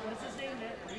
What's his name?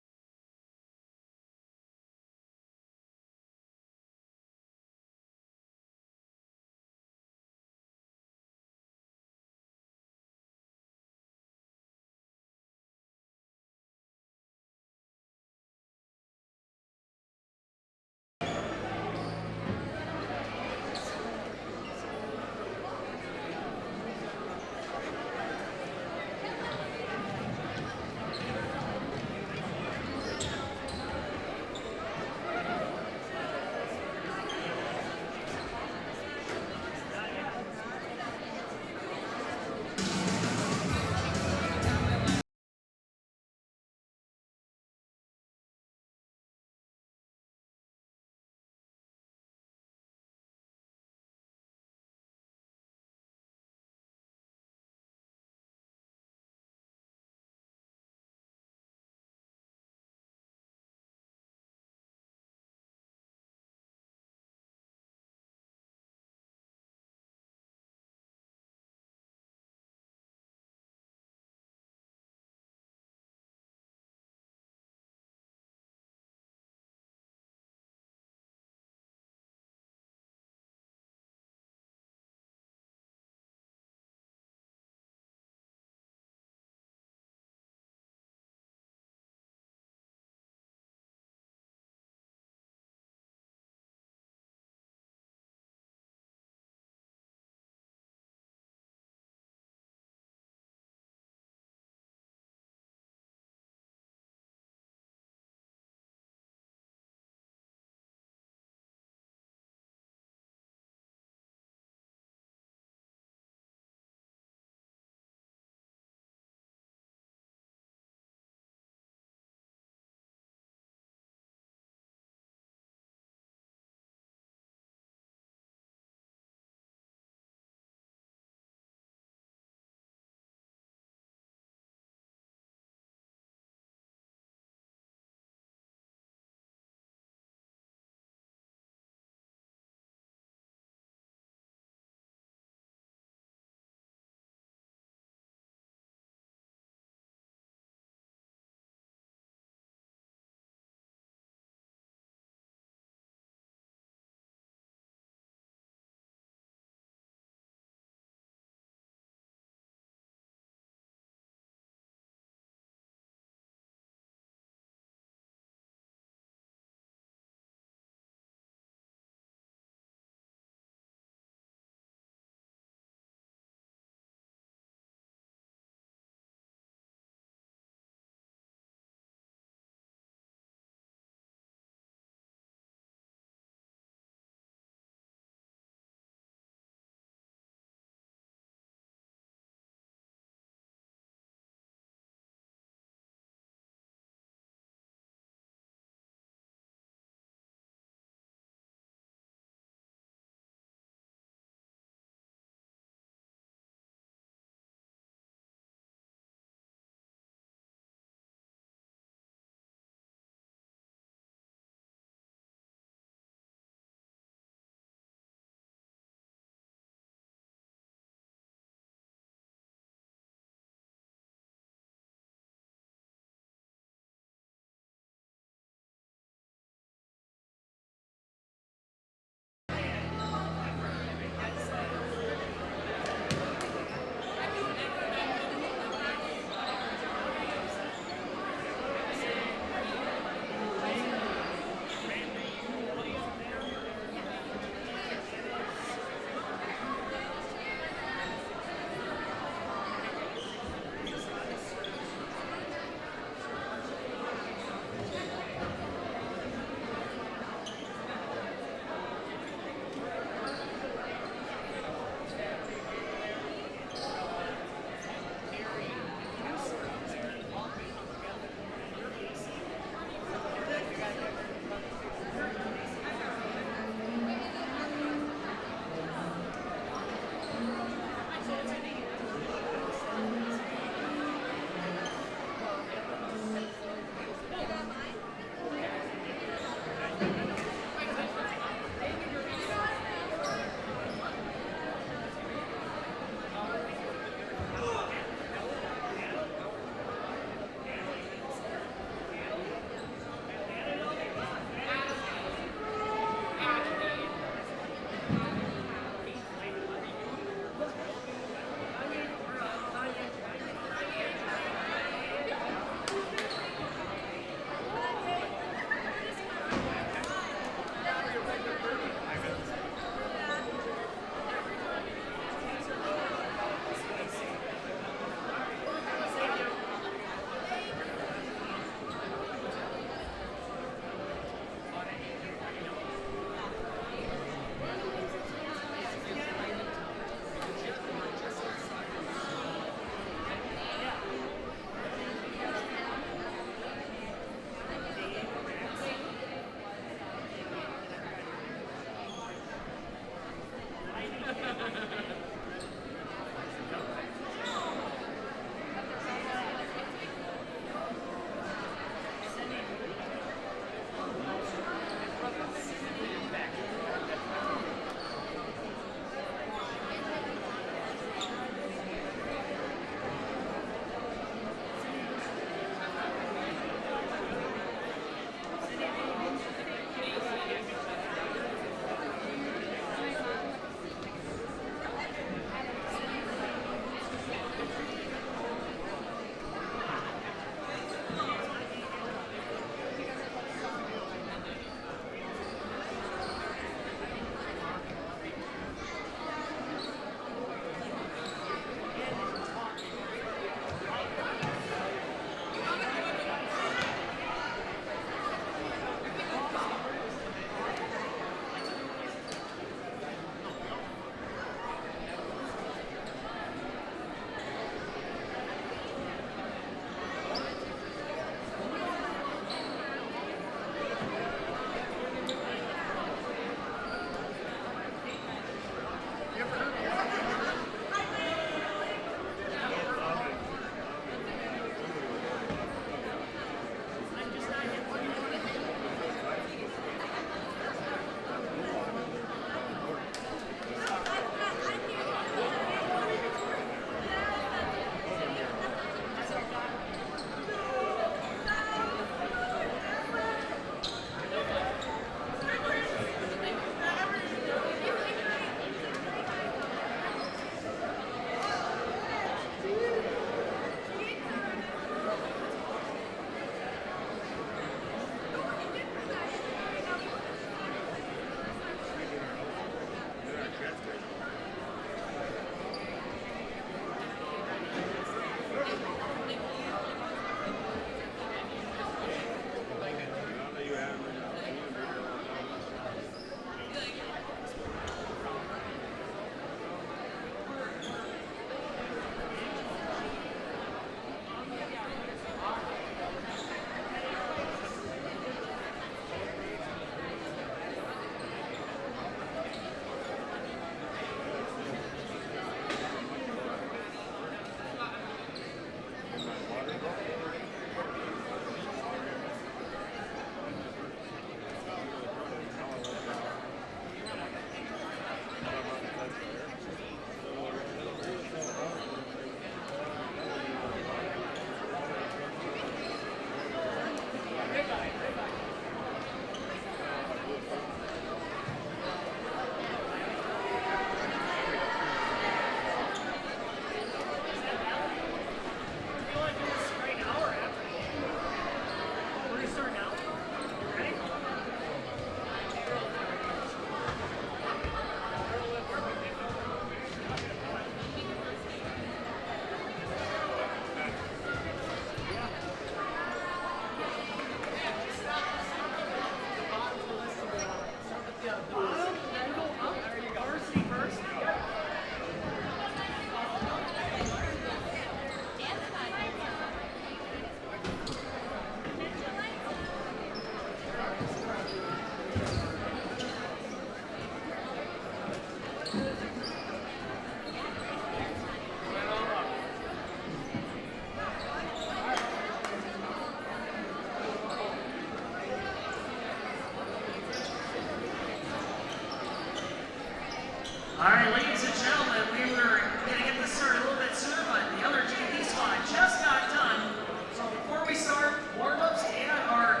All right, ladies and gentlemen, we were going to get this started a little bit sooner, but the other JV squad just got done. So before we start warm-ups and our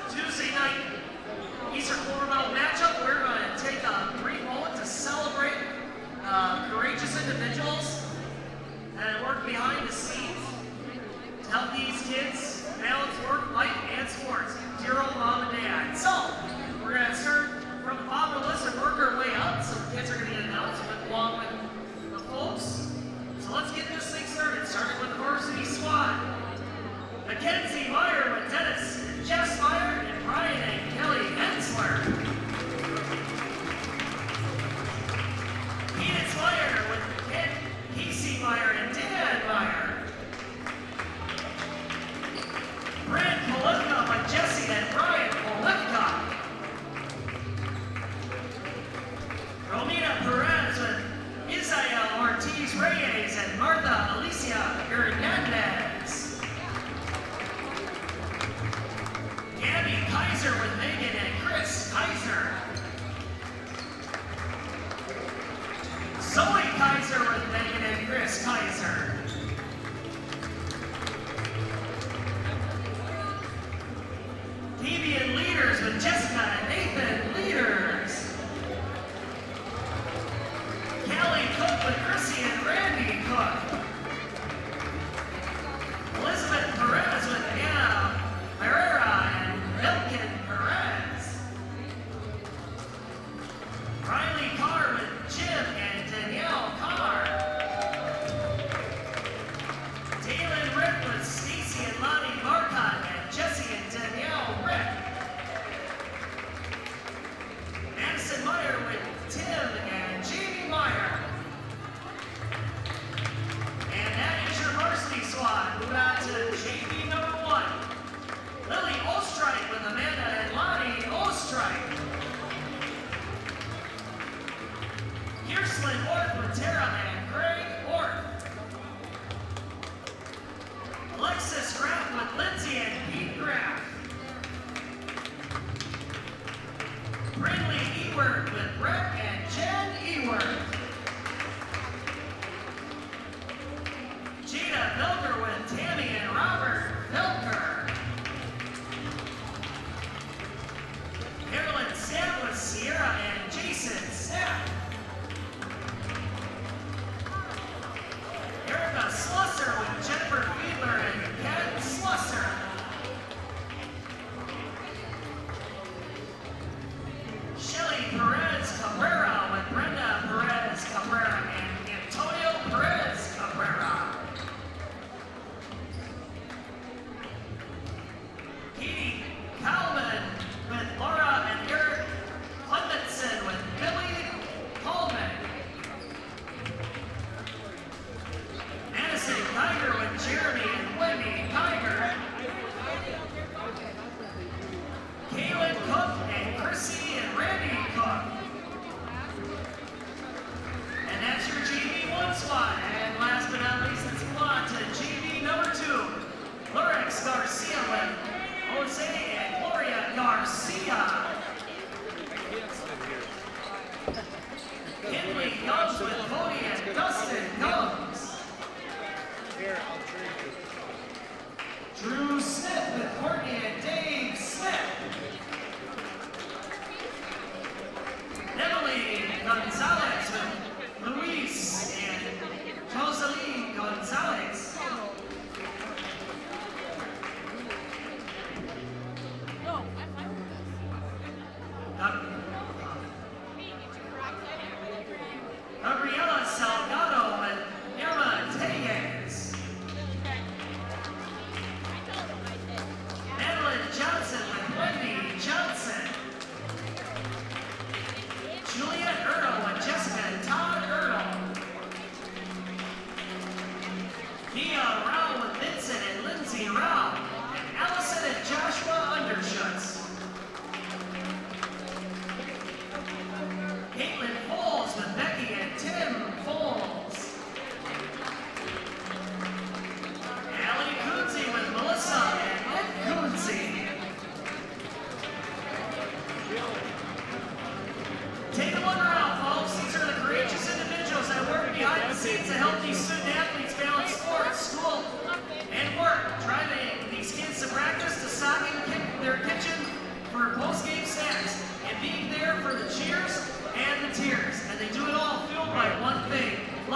Tuesday night Eastern Cloverbelt matchup, we're going to take a brief moment to celebrate courageous individuals that work behind the scenes to help these kids balance work, life, and sports. Dear old mom and dad. So, we're going to start from the bottom of the list and work our way up. So the kids are going to get announced along with the folks. So let's get this thing started, starting with the varsity squad. Mackenzie Meyer with Dennis and Jess Meyer and Brian and Kelly Hensler. Edith Meyer with Ken Casey Meyer and Dan Meyer. Brent Polivka with Jesse and Brian Polivka. Romina Perez with Isael Ortiz Reyes and Martha Alicia Hernandez. Gabby Kaiser with Megan and Chris Kaiser. Zoe Kaiser with Megan and Chris Kaiser. Deviant Leaders with Jessica and Nathan Leaders. Kelly Cook with Chrissy and Randy Cook. Elizabeth Perez with Anna Herrera and Milken Perez. Riley Carr with Jim and Danielle Carr. Dalen Rick with Stacy and Lonnie Marcotte and Jesse and Danielle Rick. Madison Meyer with Tim and Jamie Meyer. And that is your varsity squad. Move on to JV number 1. Lily Ostrike with Amanda and Lonnie Ostrike. Kirslyn Orth with Tara and Greg Orth. Alexis Graff with Lindsay and Pete Graff. Brindley Ewert with Brett and Jen Ewert. Gina Vilker with Tammy and Robert Vilker. Carolyn Sapp with Sierra and Jason Sapp. Erica Slusser with Jennifer Fiedler and Ken Slusser. Shelly Perez Cabrera with Brenda Perez Cabrera and Antonio Perez Cabrera. Katie Kalman with Laura and Eric Clementson with Billy Coleman. Madison Kiger with Jeremy and Wendy Kiger. Kaylin Cook and Chrissy and Randy Cook. And that's your JV1 squad. And last but not least, let's move on to JV number 2. Lorex Garcia with Jose and Gloria Garcia. Kinley Gums with Cody and Dustin Gums. Here, I'll trade you. Drew Smith with Courtney and Dave Smith. Emily Gonzalez with Luis and Joseline Gonzalez. Gabriela Salgado with Irma Tejas. Madeline Johnson with Wendy Johnson. Juliet Erdo and Jessica and Todd Erdo. Mia Rao with Vincent and Lindsay Rao. And Allison and Joshua Undershutz.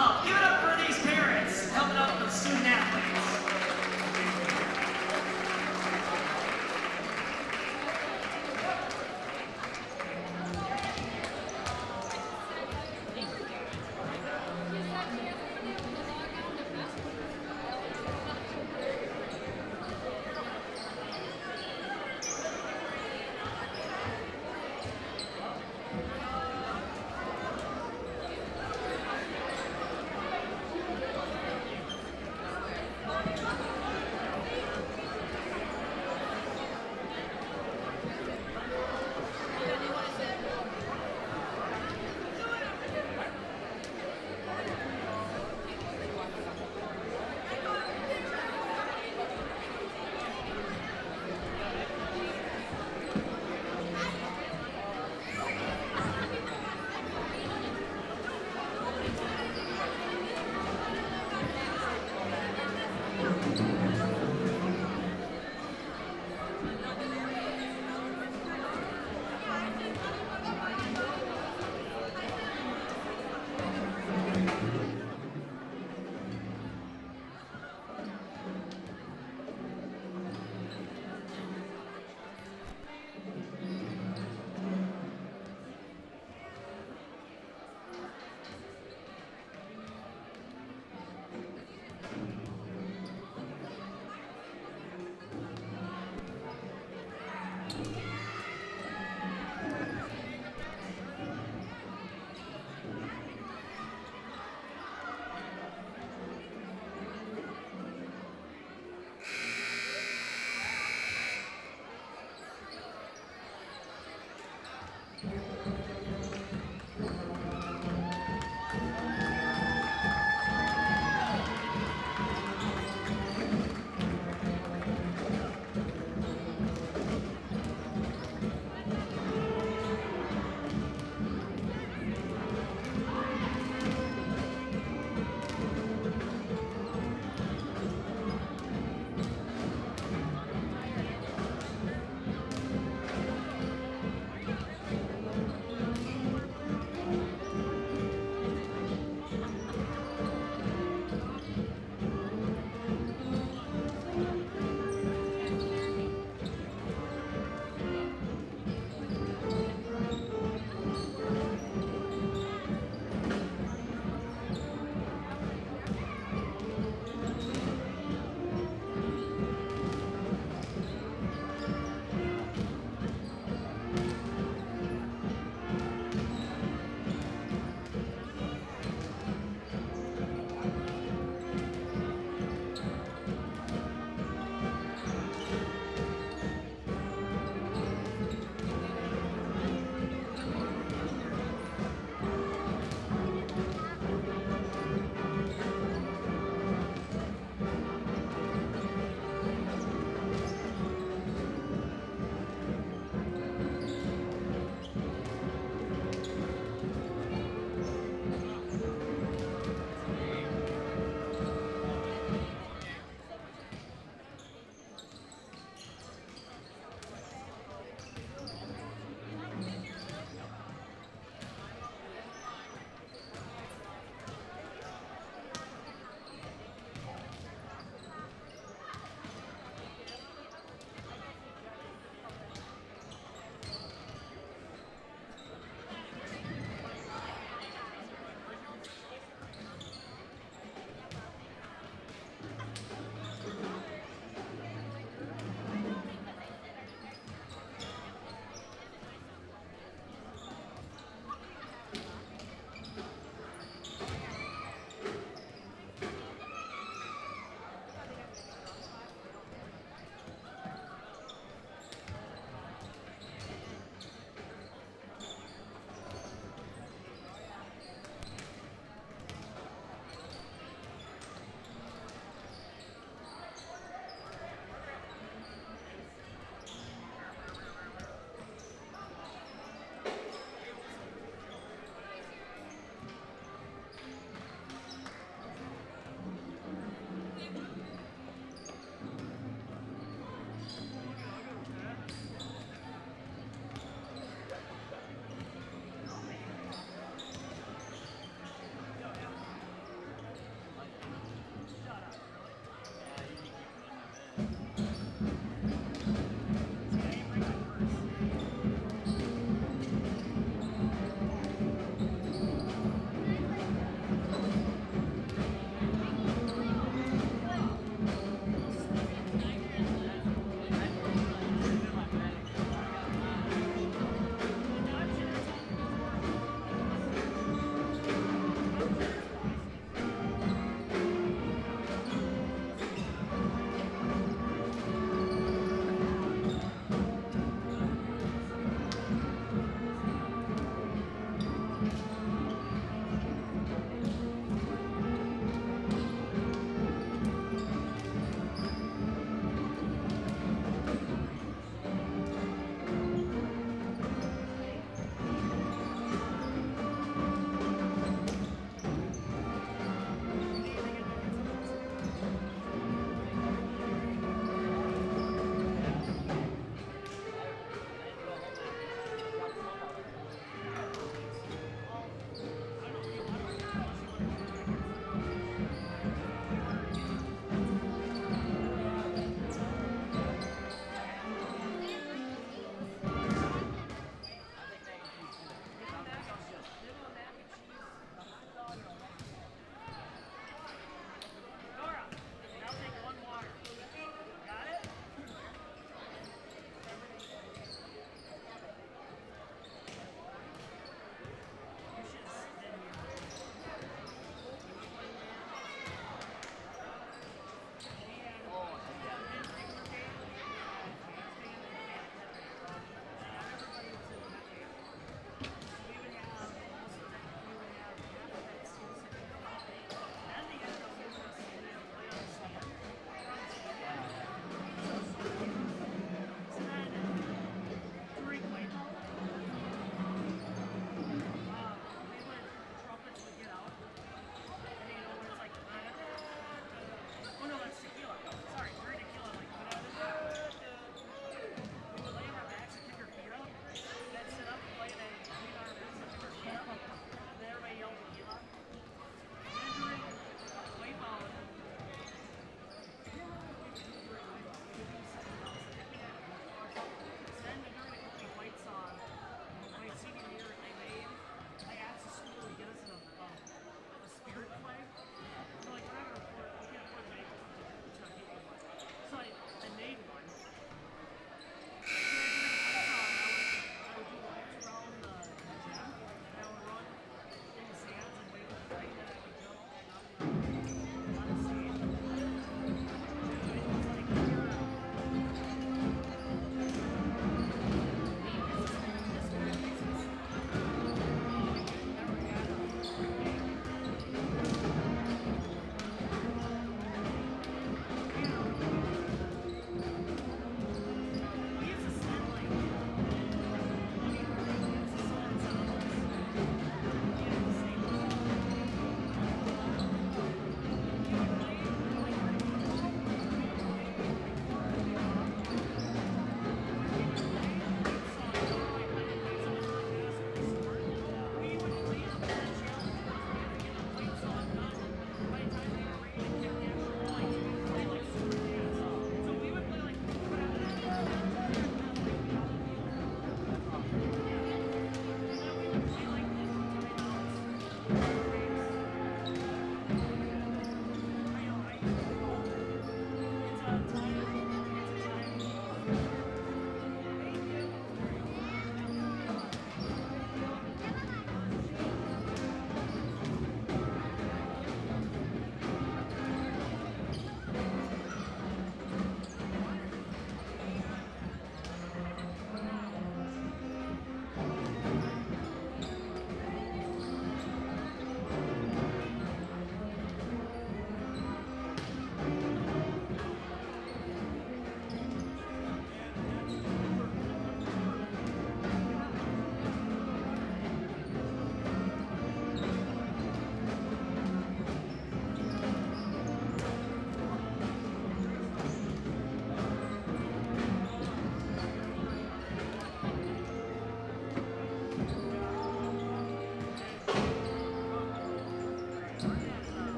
love. Give it up for these parents helping out the student athletes.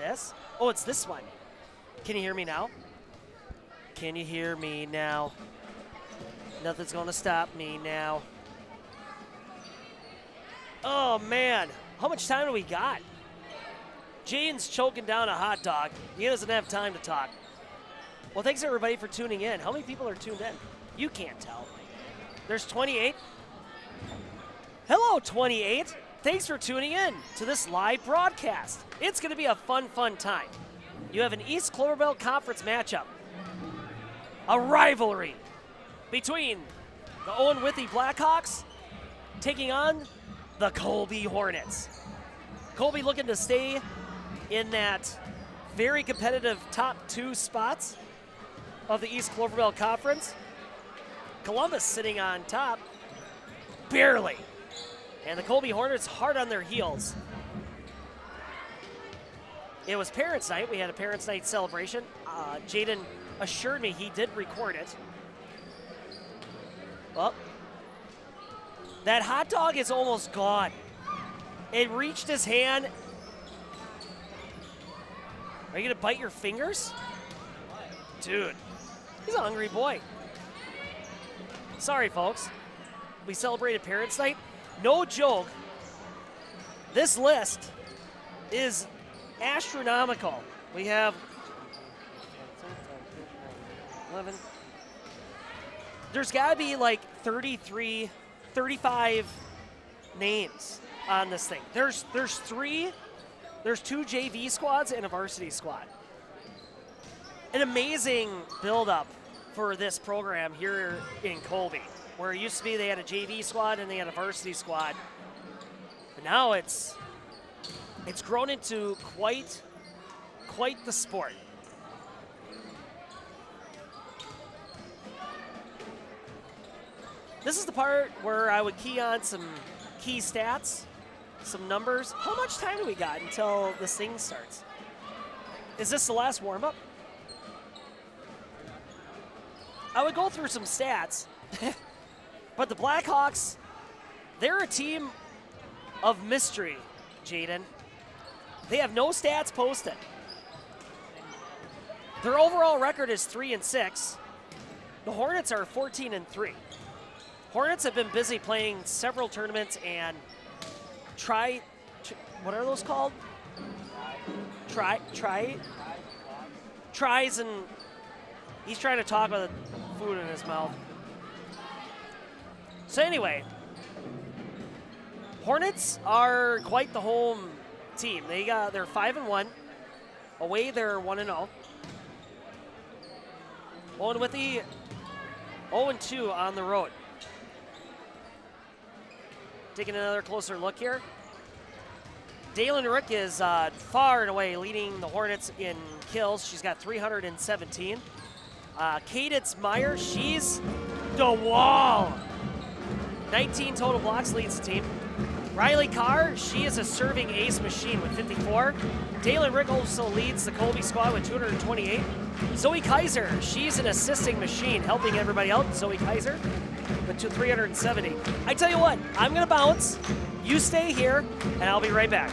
this? Oh, it's this one. Can you hear me now? Can you hear me now? Nothing's going to stop me now. Oh, man. How much time do we got? Jaden's choking down a hot dog. He doesn't have time to talk. Well, thanks, everybody, for tuning in. How many people are tuned in? You can't tell. There's 28. Hello, 28. Thanks for tuning in to this live broadcast. It's going to be a fun, fun time. You have an East Cloverbelt Conference matchup. A rivalry between the Owen-Withee Blackhawks taking on the Colby Hornets. Colby looking to stay in that very competitive top 2 spots of the East Cloverbelt Conference. Columbus sitting on top, barely. And the Colby Hornets hard on their heels. It was Parents' Night. We had a Parents' Night celebration. Jaden assured me he did record it. Well, that hot dog is almost gone. It reached his hand. Are you gonna bite your fingers? Dude, he's a hungry boy. Sorry, folks. We celebrated Parents' Night. No joke, this list is astronomical. We have 11. There's got to be like 33, 35 names on this thing. There's 2 JV squads and a varsity squad. An amazing build-up for this program here in Colby, where it used to be they had a JV squad and they had a varsity squad. But now it's grown into quite the sport. This is the part where I would key on some key stats, some numbers. How much time do we got until this thing starts? Is this the last warm-up? I would go through some stats. But the Blackhawks, they're a team of mystery, Jaden. They have no stats posted. Their overall record is 3-6. The Hornets are 14-3. Hornets have been busy playing several tournaments and what are those called? Tries, and he's trying to talk with food in his mouth. So anyway, Hornets are quite the home team. They're 5-1. Away, they're 1-0. Owen-Withee 0-2 on the road. Taking another closer look here. Dalen Rick is far and away leading the Hornets in kills. She's got 317. Cadence Meyer, she's the wall. 19 total blocks, leads the team. Riley Carr, she is a serving ace machine with 54. Dalen Rick also leads the Colby squad with 228. Zoe Kaiser, she's an assisting machine, helping everybody out. Zoe Kaiser with 370. I tell you what, I'm gonna bounce. You stay here, and I'll be right back.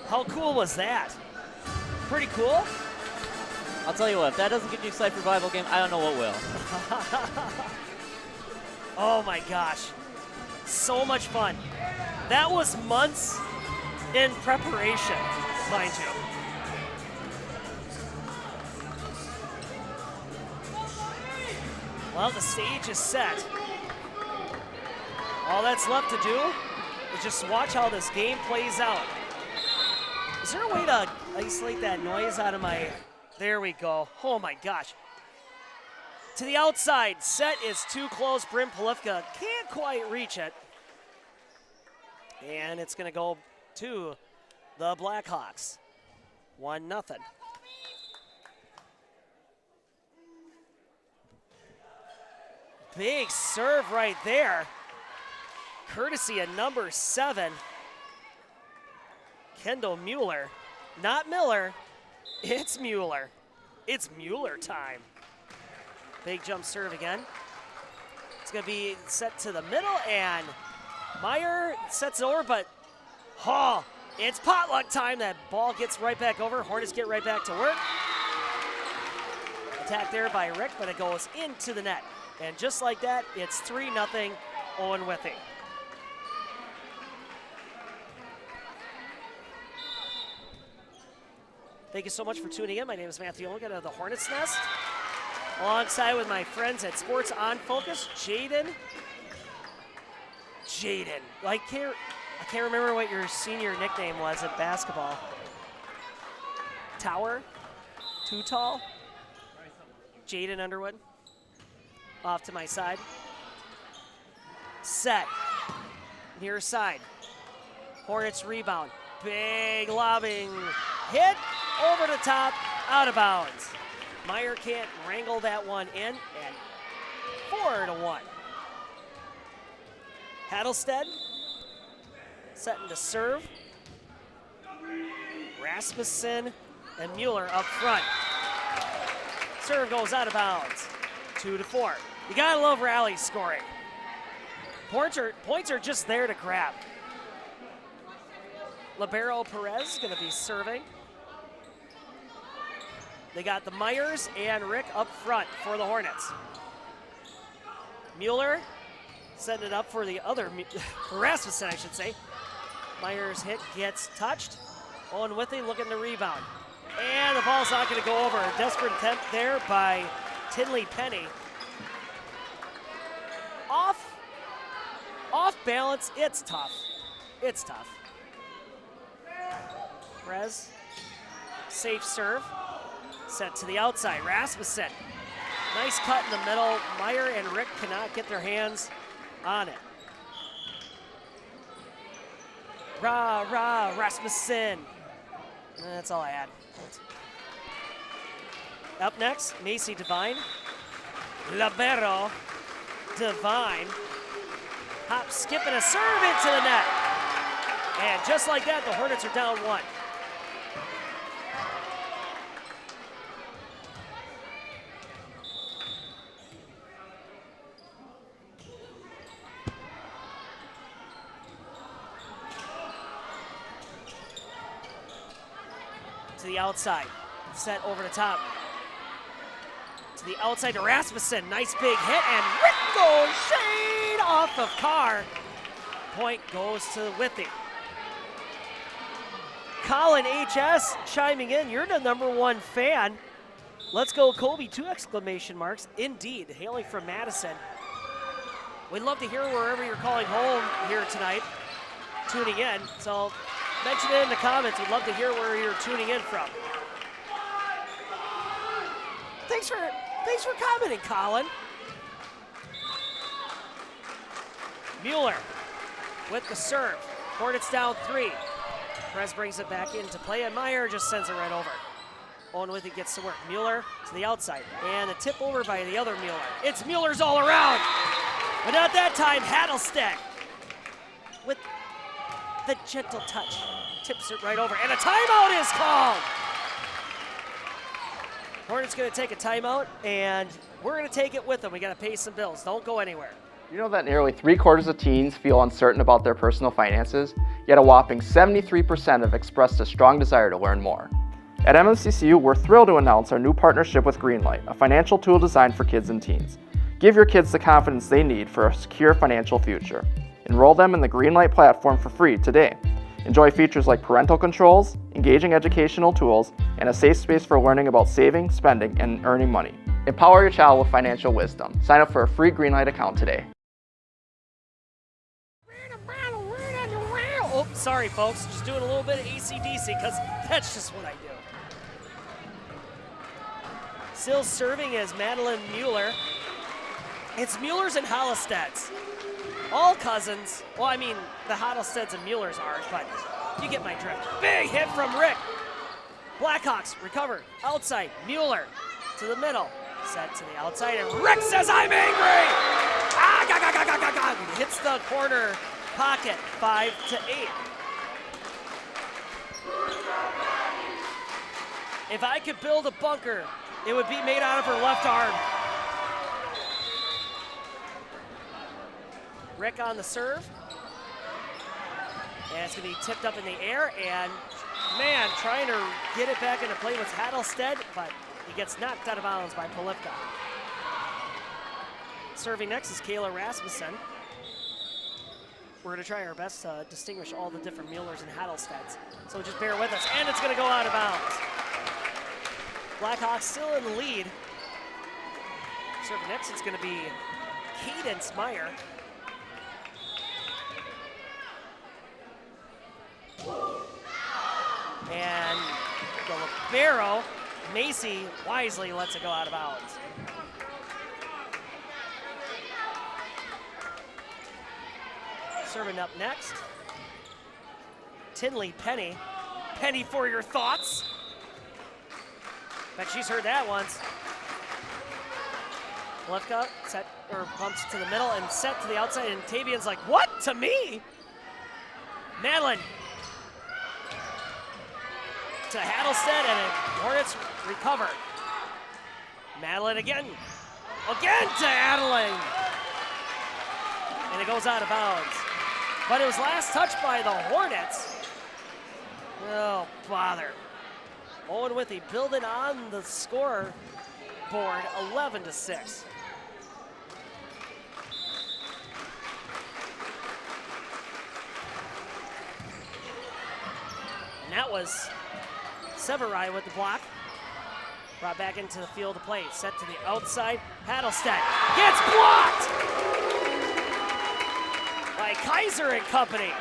How cool was that? Pretty cool? I'll tell you what, if that doesn't get you excited for a volleyball game, I don't know what will. Oh my gosh. So much fun. That was months in preparation, mind you. Well, the stage is set. All that's left to do is just watch how this game plays out. Is there a way to isolate that noise out of my... There we go. Oh my gosh. To the outside, set is too close. Bryn Polivka can't quite reach it. And it's gonna go to the Blackhawks. 1-0. Big serve right there. Courtesy of number 7, Kendall Mueller. Not Miller, it's Mueller. It's Mueller time. Big jump serve again. It's gonna be set to the middle and Meyer sets it over, but it's potluck time. That ball gets right back over. Hornets get right back to work. Attack there by Rick, but it goes into the net. And just like that, it's 3-0 Owen-Withee. Thank you so much for tuning in. My name is Matthew Olgan of the Hornets Nest. Alongside with my friends at Sports On Focus, Jaden. I can't remember what your senior nickname was at basketball. Tower? Too tall? Jaden Underwood. Off to my side. Set. Near side. Hornets rebound. Big lobbing hit. Over the top. Out of bounds. Meyer can't wrangle that one in. And 4-1. Hattlestead. Setting to serve. Rasmussen and Mueller up front. Serve goes out of bounds. 2-4. You gotta love rally scoring. Points are just there to grab. Libero Perez is gonna be serving. They got the Myers and Rick up front for the Hornets. Mueller setting it up for the other, Rasmussen I should say. Myers hit gets touched. Owen-Withee looking to rebound. And the ball's not gonna go over. A desperate attempt there by Tinley Penny. Off balance, it's tough. It's tough. Perez, safe serve. Set to the outside, Rasmussen. Nice cut in the middle. Meyer and Rick cannot get their hands on it. Rasmussen. And that's all I had. Up next, Macy Devine. Libero Devine. Hop, skip, and a serve into the net. And just like that, the Hornets are down 1. To the outside, set over the top. To the outside to Rasmussen, nice big hit, and ricochet off of Carr. Point goes to Withee. Colin HS chiming in, you're the #1 fan. Let's go Colby, 2 exclamation marks. Indeed, hailing from Madison. We'd love to hear wherever you're calling home here tonight, tuning in. So mention it in the comments. We'd love to hear where you're tuning in from. Thanks for commenting, Colin. Mueller with the serve. Hornets down 3. Perez brings it back into play, and Meyer just sends it right over. Owen-Withee gets to work. Mueller to the outside, and a tip over by the other Mueller. It's Mueller's all around, but not that time. Hattlestead with the gentle touch. Tips it right over, and a timeout is called. Hornets gonna take a timeout, and we're gonna take it with them. We gotta pay some bills. Don't go anywhere. You know that nearly 3/4 of teens feel uncertain about their personal finances, yet a whopping 73% have expressed a strong desire to learn more. At MMCCU, we're thrilled to announce our new partnership with Greenlight, a financial tool designed for kids and teens. Give your kids the confidence they need for a secure financial future. Enroll them in the Greenlight platform for free today. Enjoy features like parental controls, engaging educational tools, and a safe space for learning about saving, spending, and earning money. Empower your child with financial wisdom. Sign up for a free Greenlight account today. Oh, sorry, folks. Just doing a little bit of AC/DC because that's just what I do. Still serving is Madeline Mueller. It's Mueller's and Hollested's. All cousins. Well, I mean, the Hollesteds and Muellers are, but you get my drift. Big hit from Rick. Blackhawks recover. Outside. Mueller to the middle. Set to the outside, and Rick says, I'm angry! Hits the corner pocket. 5-8. If I could build a bunker, it would be made out of her left arm. Rick on the serve. And it's going to be tipped up in the air. And, man, trying to get it back into play with Hattlestead, but he gets knocked out of bounds by Polipka. Serving next is Kayla Rasmussen. We're going to try our best to distinguish all the different Muellers and Hattlesteads. So just bear with us. And it's going to go out of bounds. Blackhawks still in the lead. Serving next, it's going to be Cadence Meyer. And the libero, Macy, wisely lets it go out of bounds. Serving up next, Tinley Penny. Penny for your thoughts. Bet she's heard that once. Lefka set or bumps to the middle and set to the outside, and Tavian's like, what, to me? Madeline to Hattlestead, and Hornets recover. Madeline again to Adeline. And it goes out of bounds. But it was last touched by the Hornets. Oh, bother. Owen-Withee building on the scoreboard, 11-6. And that was Severai with the block. Brought back into the field of play. Set to the outside. Hattlestead gets blocked by Kaiser and company.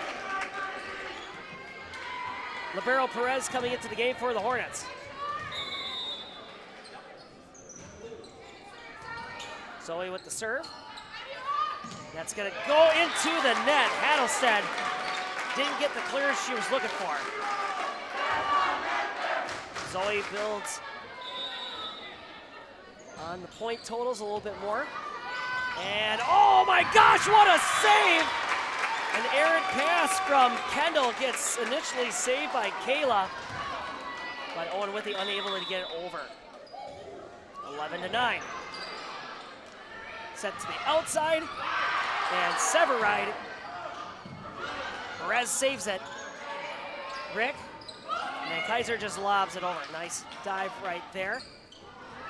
Libero Perez coming into the game for the Hornets. Zoe with the serve. That's going to go into the net. Hattlestead didn't get the clearance she was looking for. Zoe builds on the point totals a little bit more. And oh my gosh, what a save! An errant pass from Kendall gets initially saved by Kayla, but Owen-Withee unable to get it over. 11-9. Set to the outside, and Severide. Perez saves it. Rick, and then Kaiser just lobs it over. Nice dive right there.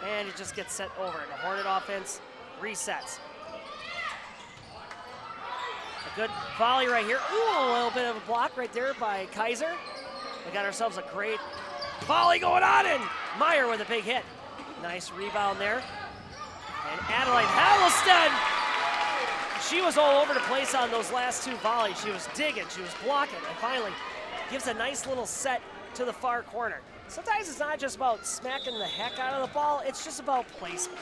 And it just gets set over. The Hornet offense resets. A good volley right here. Ooh, a little bit of a block right there by Kaiser. We got ourselves a great volley going on, and Meyer with a big hit. Nice rebound there. And Adeline Hattlestead, she was all over the place on those last two volleys. She was digging, she was blocking, and finally gives a nice little set to the far corner. Sometimes it's not just about smacking the heck out of the ball, it's just about placement.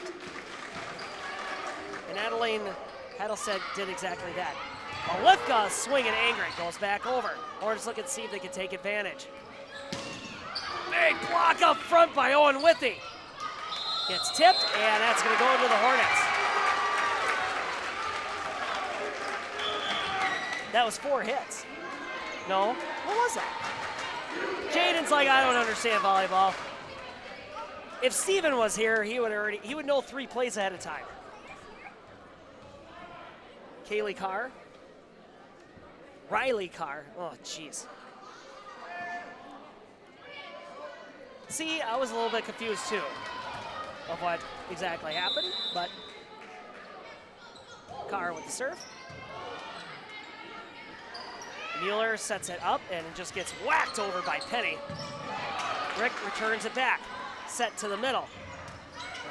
And Adeline Hattlestead did exactly that. Olivka swinging angry, goes back over. Hornets looking to see if they can take advantage. Big block up front by Owen-Withee. Gets tipped, and that's going to go into the Hornets. That was 4 hits. No, what was that? Jaden's like, I don't understand volleyball. If Steven was here, he would know 3 plays ahead of time. Kaylee Carr. Riley Carr. Oh, jeez. See, I was a little bit confused too of what exactly happened, but Carr with the serve. Mueller sets it up and just gets whacked over by Penny. Rick returns it back. Set to the middle.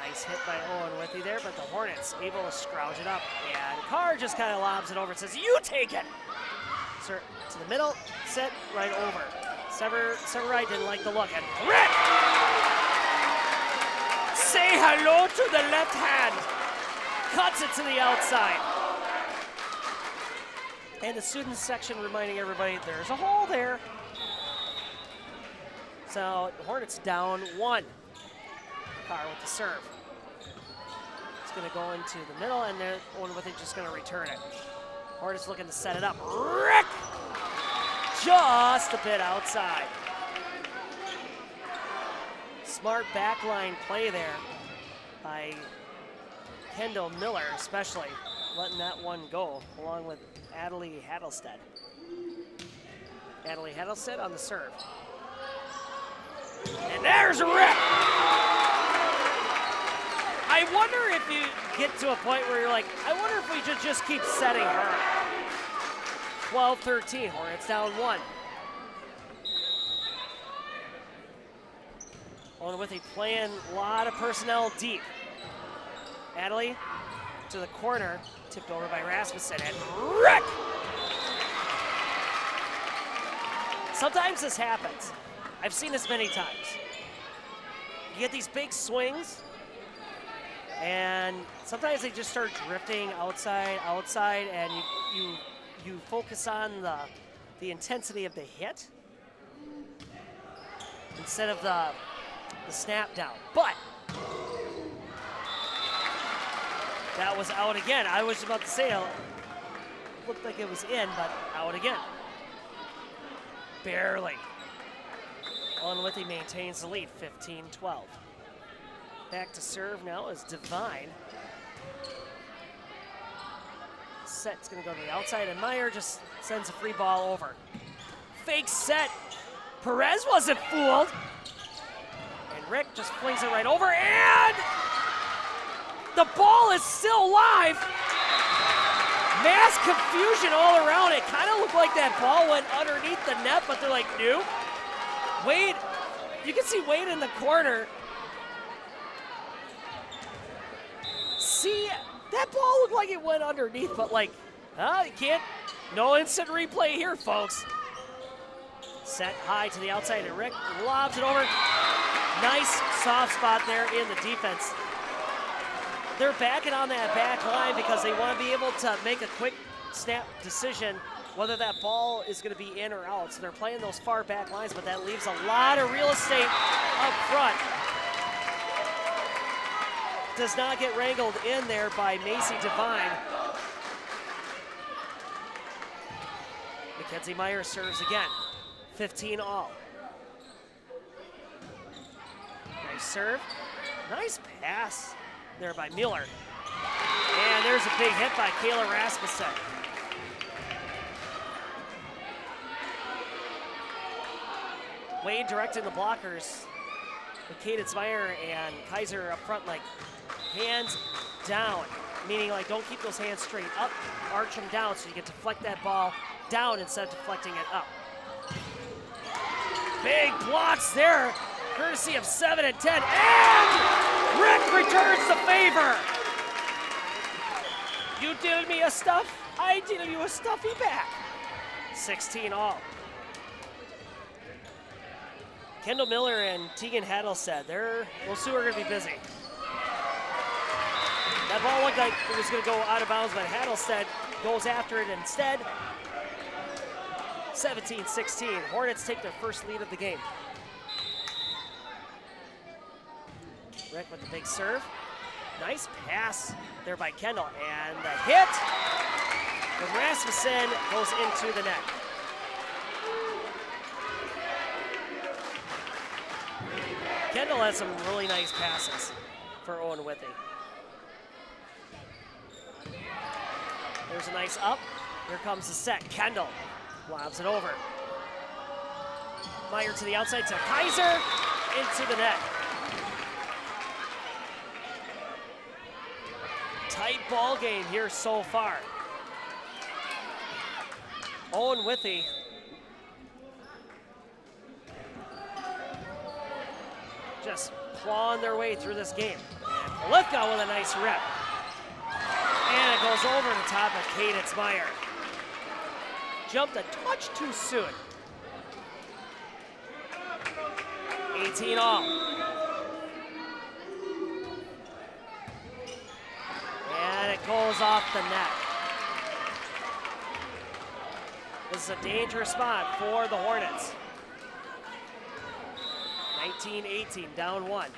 Nice hit by Owen-Withee there, but the Hornets able to scrouge it up. And Carr just kind of lobs it over and says, you take it! Sir, to the middle, set right over. Severide didn't like the look, and Rick! Say hello to the left hand. Cuts it to the outside. And the students section reminding everybody there's a hole there. So Hornets down 1. Carr with the serve. It's going to go into the middle, and Owen-Withee just going to return it. Hornets looking to set it up. Rick! Just a bit outside. Smart backline play there by Kendall Miller, especially letting that one go, along with Adelie Hattelstead. Adelie Hattelstead on the serve. And there's Rick! I wonder if you get to a point where you're like, I wonder if we should just keep setting her. 12-13, Hornets down 1. Owen-Withee playing a lot of personnel deep. Adelie to the corner, tipped over by Rasmussen, and Rick! Sometimes this happens. I've seen this many times. You get these big swings, and sometimes they just start drifting outside, and you focus on the intensity of the hit instead of the snap down. But that was out again. I was about to say it looked like it was in, but out again. Barely. Owen-Withee maintains the lead, 15-12. Back to serve now is Devine. Set's gonna go to the outside, and Meyer just sends a free ball over. Fake set. Perez wasn't fooled. And Rick just flings it right over, and the ball is still live. Mass confusion all around. It kind of looked like that ball went underneath the net, but they're like, no. Wade, you can see Wade in the corner. See, that ball looked like it went underneath, but like, you can't, no instant replay here, folks. Set high to the outside, and Rick lobs it over. Nice soft spot there in the defense. They're backing on that back line because they want to be able to make a quick snap decision whether that ball is going to be in or out. So they're playing those far back lines, but that leaves a lot of real estate up front. Does not get wrangled in there by Macy Devine. Mackenzie Meyer serves again. 15 all. Nice serve. Nice pass there by Mueller. And there's a big hit by Kayla Rasmussen. Wade directing the blockers. Cadence Meyer and Kaiser up front, like hands down, meaning like don't keep those hands straight up, arch them down so you can deflect that ball down instead of deflecting it up. Big blocks there, courtesy of 7 and 10, and Rick returns the favor. You deal me a stuff, I deal you a stuffy back. 16 all. Kendall Miller and Tegan Hattelstead, those two are going to be busy. That ball looked like it was going to go out of bounds, but Hattelstead goes after it instead. 17-16, Hornets take their first lead of the game. Rick with the big serve. Nice pass there by Kendall, and the hit from Rasmussen goes into the net. Kendall has some really nice passes for Owen-Withee. There's a nice up. Here comes the set. Kendall Lobs it over. Meyer to the outside to Kaiser, into the net. Tight ball game here so far. Owen-Withee just clawing their way through this game. And Polifka with a nice rip. And it goes over the top of Cadence Meyer. Jumped a touch too soon. 18 all. And it goes off the net. This is a dangerous spot for the Hornets. 19-18, down 1.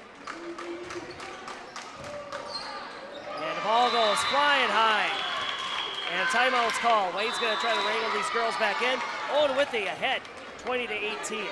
And the ball goes flying high. And timeout's called. Wade's going to try to wrangle these girls back in. Owen-Withee ahead, 20-18.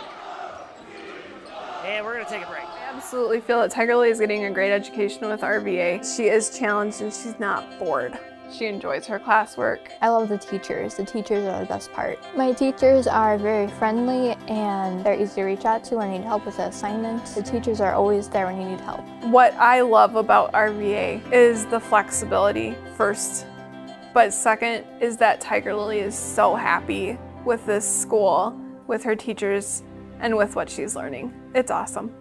And we're going to take a break. I absolutely feel that Tiger Lily is getting a great education with RVA. She is challenged and she's not bored. She enjoys her classwork. I love the teachers. The teachers are the best part. My teachers are very friendly and they're easy to reach out to when you need help with the assignments. The teachers are always there when you need help. What I love about RVA is the flexibility first, but second is that Tiger Lily is so happy with this school, with her teachers, and with what she's learning. It's awesome.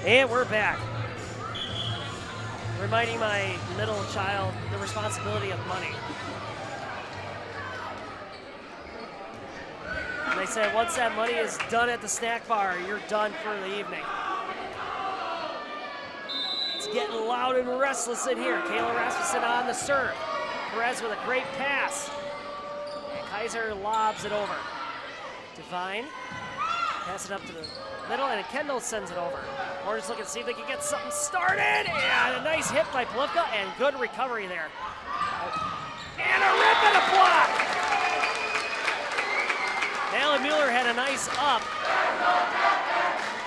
And we're back. Reminding my middle child the responsibility of money. And they said once that money is done at the snack bar, you're done for the evening. It's getting loud and restless in here. Kayla Rasmussen on the serve. Perez with a great pass. And Kaiser lobs it over. Devine, pass it up to the middle, and Kendall sends it over. Hornets looking to see if they can get something started, and a nice hit by Polifka, and good recovery there. And a rip and a block! Alan Mueller had a nice up,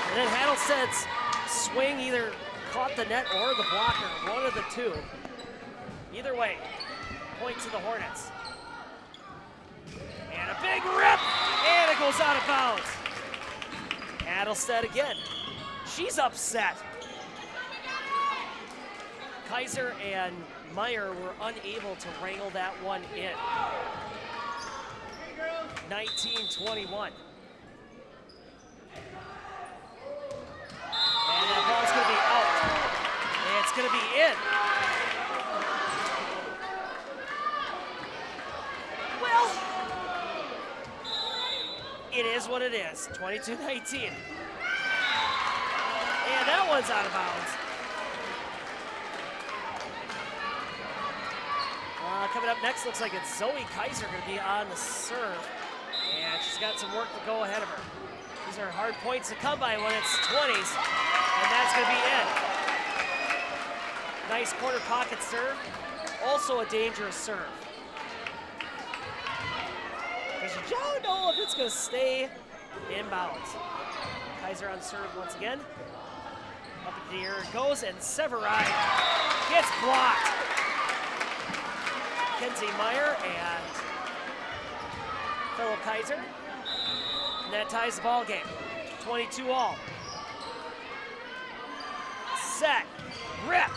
and then Hadelsted's swing either caught the net or the blocker, one of the two. Either way, point to the Hornets. And a big rip, and it goes out of bounds. Adelstead again. She's upset. Kaiser and Meyer were unable to wrangle that one in. 19-21. And that ball's going to be out. And it's going to be in. Well, it is what it is. 22-19. And that one's out of bounds. Coming up next, looks like it's Zoe Kaiser going to be on the serve. And she's got some work to go ahead of her. These are hard points to come by when it's 20s. And that's going to be in. Nice corner pocket serve. Also a dangerous serve. Because you don't know if it's going to stay inbounds. Kaiser on serve once again. Up in the air it goes, and Severai gets blocked. Kenzie Meyer and Philip Kaiser. And that ties the ball game. 22 all. Set. Rip.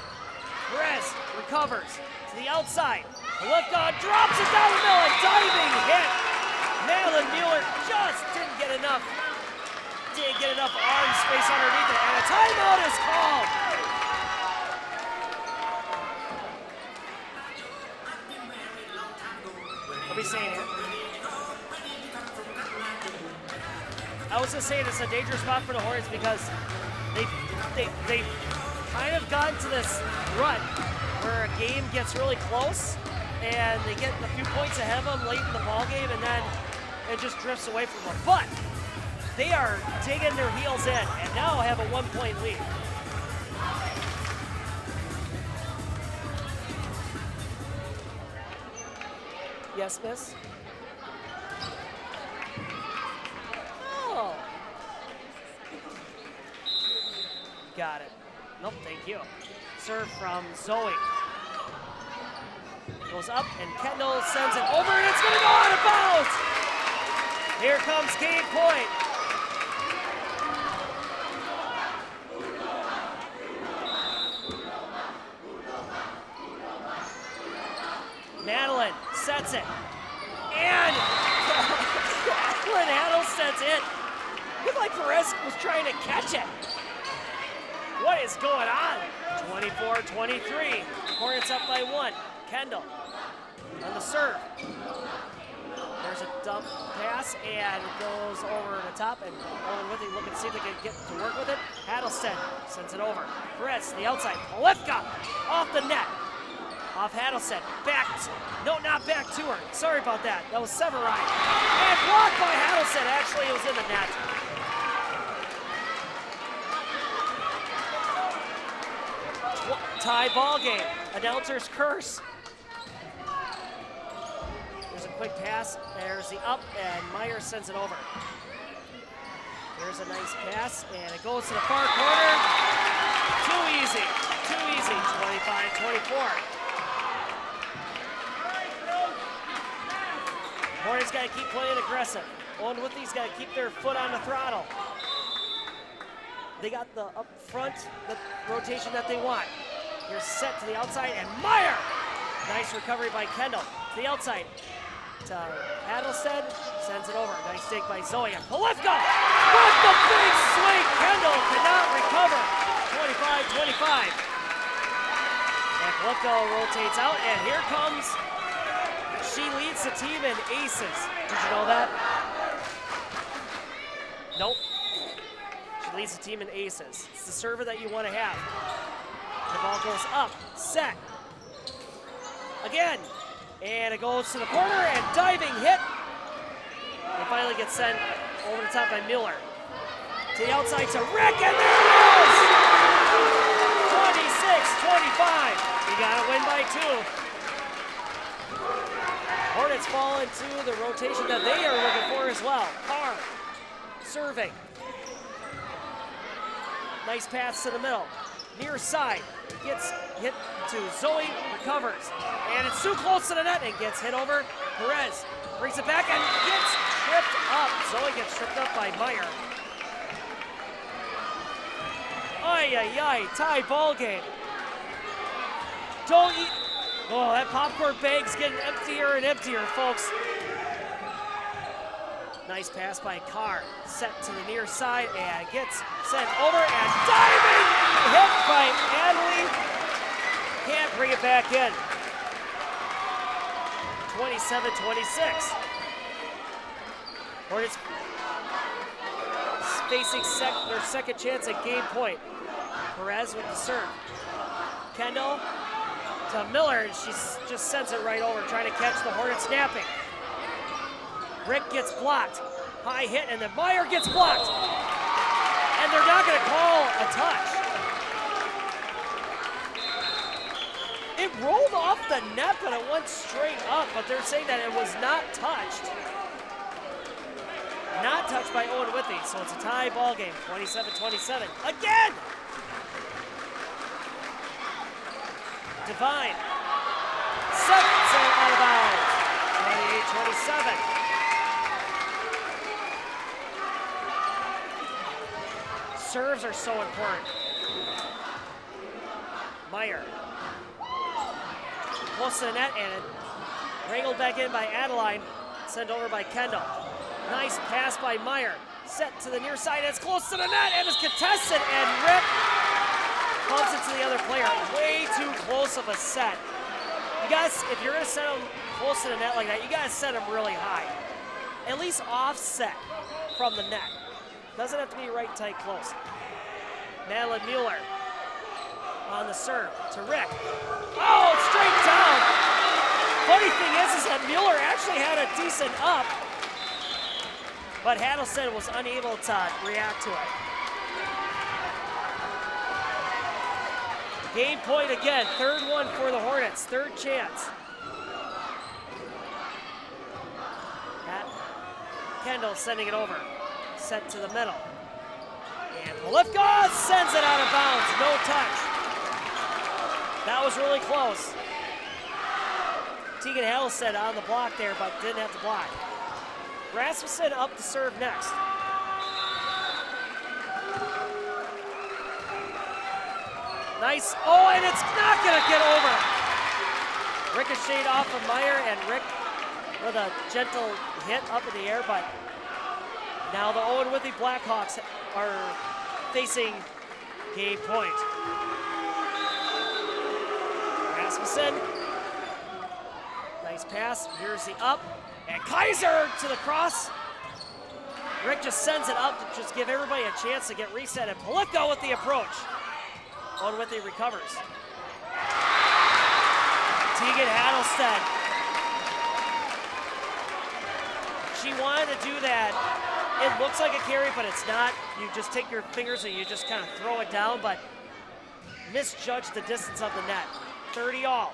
Perez recovers to the outside. Polifka drops it down the middle. A diving hit. Madeline Mueller just didn't get enough arm space underneath it, and a timeout is called. What are we saying here? I was just saying it's a dangerous spot for the Hornets because they've kind of gotten to this rut where a game gets really close and they get a few points ahead of them late in the ball game, and then it just drifts away from them. But they are digging their heels in and now have a 1-point lead. Yes, miss? Oh. Got it. Nope, thank you. Serve from Zoe. Goes up, and Kendall sends it over, and it's going to go out of bounds. Here comes game point. Madeline sets it. And Madeline Addlestead's it. Looked like Perez was trying to catch it. What is going on? 24-23. Hornets up by 1. Kendall on the serve. There's a dump pass, and it goes over the top, and Owen-Withee looking to see if they can get to work with it. Addlestead sends it over. Perez to the outside. Polifka off the net. Off Addlestead. Back. No, not back to her. Sorry about that. That was Severine. And blocked by Addlestead. Actually, it was in the net. Tie ball game. Announcer's curse. There's a quick pass. There's the up, and Meyer sends it over. There's a nice pass, and it goes to the far corner. Too easy. Too easy. 25-24. Hornets got to keep playing aggressive. Owen-Withee's got to keep their foot on the throttle. They got the up front, the rotation that they want. Here's set to the outside, and Meyer! Nice recovery by Kendall. To the outside. To Addlestead, sends it over. Nice take by Zoe, and Polifka! With the big swing! Kendall cannot recover. 25-25. And Polifka rotates out, and here comes, she leads the team in aces. Did you know that? Nope. She leads the team in aces. It's the server that you want to have. The ball goes up, set. Again, and it goes to the corner, and diving hit. It finally gets sent over the top by Mueller. To the outside to Rick, and there it is! 26-25. You gotta win by 2. Hornets fall into the rotation that they are looking for as well. Carr, serving. Nice pass to the middle. Near side, gets hit to Zoe, recovers. And it's too close to the net and gets hit over. Perez brings it back and gets tripped up. Zoe gets tripped up by Meyer. Ay, ay, ay, tie ball game. Don't eat. Oh, that popcorn bag's getting emptier and emptier, folks. Nice pass by Carr. Set to the near side and gets sent over and diving hit by Adley. Can't bring it back in. 27-26. Hornets facing their second chance at game point. Perez with the serve. Kendall to Miller, and she just sends it right over, trying to catch the Hornets napping. Rick gets blocked. High hit, and then Meyer gets blocked. And they're not going to call a touch. It rolled off the net, but it went straight up, but they're saying that it was not touched. Not touched by Owen-Withee, so it's a tie ball game, 27-27. Again! Divine. Sets it out of bounds. 28-27. Serves are so important. Meyer. Close to the net, and it wrangled back in by Adeline. Sent over by Kendall. Nice pass by Meyer. Set to the near side, and it's close to the net, and it's contested, and Rip bumps it to the other player. Way too close of a set. You guys, if you're gonna set them close to the net like that, you gotta set them really high. At least offset from the net. Doesn't have to be right tight close. Madeline Mueller on the serve to Rick. Oh, straight down. Funny thing is that Mueller actually had a decent up, but Addlestead was unable to react to it. Game point again, third one for the Hornets, third chance. Kendall sending it over, set to the middle. And Polifka sends it out of bounds, no touch. That was really close. Tegan Hallstead on the block there, but didn't have to block. Rasmussen up to serve next. Nice. Oh, and it's not going to get over. Ricocheted off of Meyer, and Rick with a gentle hit up in the air, but now the Owen-Withee Blackhawks are facing game point. Rasmussen. Nice pass. Here's the up. And Kaiser to the cross. Rick just sends it up to just give everybody a chance to get reset. And Polifka with the approach. Owen-Withee recovers. Tegan Hallstead. She wanted to do that. It looks like a carry, but it's not. You just take your fingers and you just kind of throw it down, but misjudged the distance of the net. 30 all.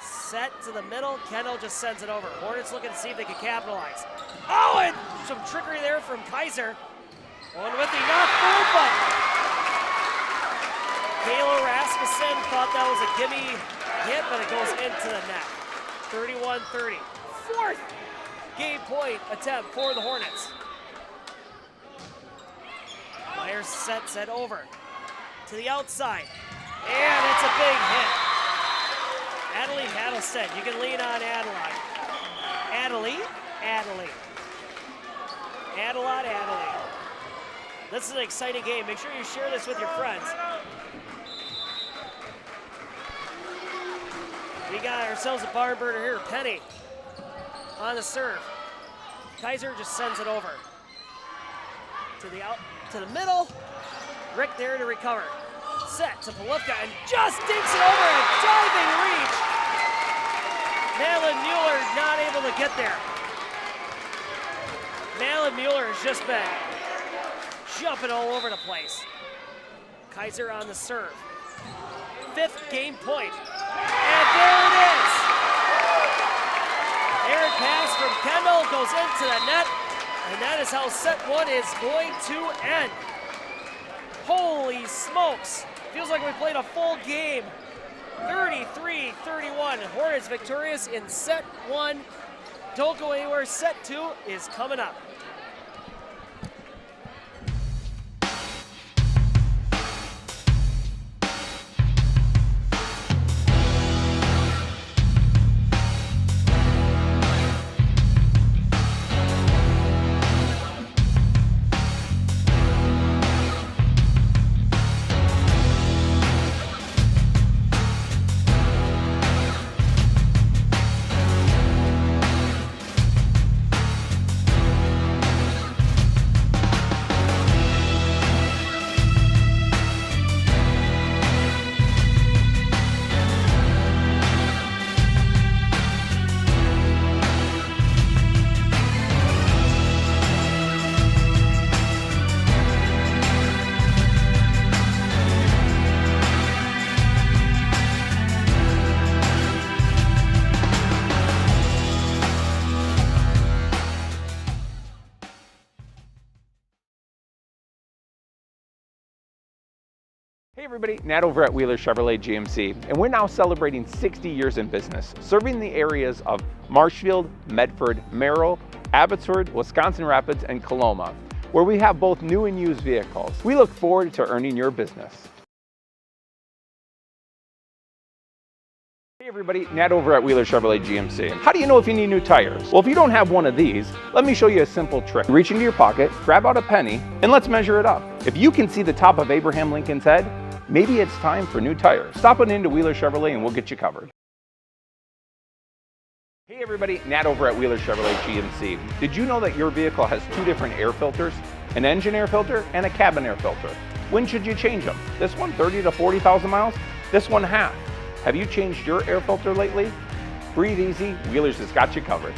Set to the middle. Kendall just sends it over. Hornets looking to see if they can capitalize. Oh, and some trickery there from Kaiser. Owen-Withee not full, but Kayla Rasmussen thought that was a gimme hit, but it goes into the net. 31-30. Fourth game point attempt for the Hornets. Myers sets it over to the outside, and it's a big hit. Adelie Hattlestead, you can lean on Adeline. Adelie. This is an exciting game. Make sure you share this with your friends. We got ourselves a barn burner here. Penny on the serve. Kaiser just sends it over to the middle. Rick there to recover. Set to Polifka and just dinks it over. A diving reach. Madeline Mueller not able to get there. Madeline Mueller has just been jumping all over the place. Kaiser on the serve. Fifth game point. And there it is. Errant pass from Kendall goes into the net. And that is how set one is going to end. Holy smokes. Feels like we played a full game. 33-31. Hornets victorious in set one. Don't go anywhere. Set two is coming up. Hey everybody, Nat over at Wheeler Chevrolet GMC, and we're now celebrating 60 years in business, serving the areas of Marshfield, Medford, Merrill, Abbotsford, Wisconsin Rapids, and Coloma, where we have both new and used vehicles. We look forward to earning your business. Hey everybody, Nat over at Wheeler Chevrolet GMC. How do you know if you need new tires? Well, if you don't have one of these, let me show you a simple trick. Reach into your pocket, grab out a penny, and let's measure it up. If you can see the top of Abraham Lincoln's head, maybe it's time for new tires. Stop on into Wheeler Chevrolet and we'll get you covered. Hey everybody, Nat over at Wheeler Chevrolet GMC. Did you know that your vehicle has two different air filters? An engine air filter and a cabin air filter. When should you change them? This one 30 to 40,000 miles, this one half. Have you changed your air filter lately? Breathe easy, Wheeler's has got you covered.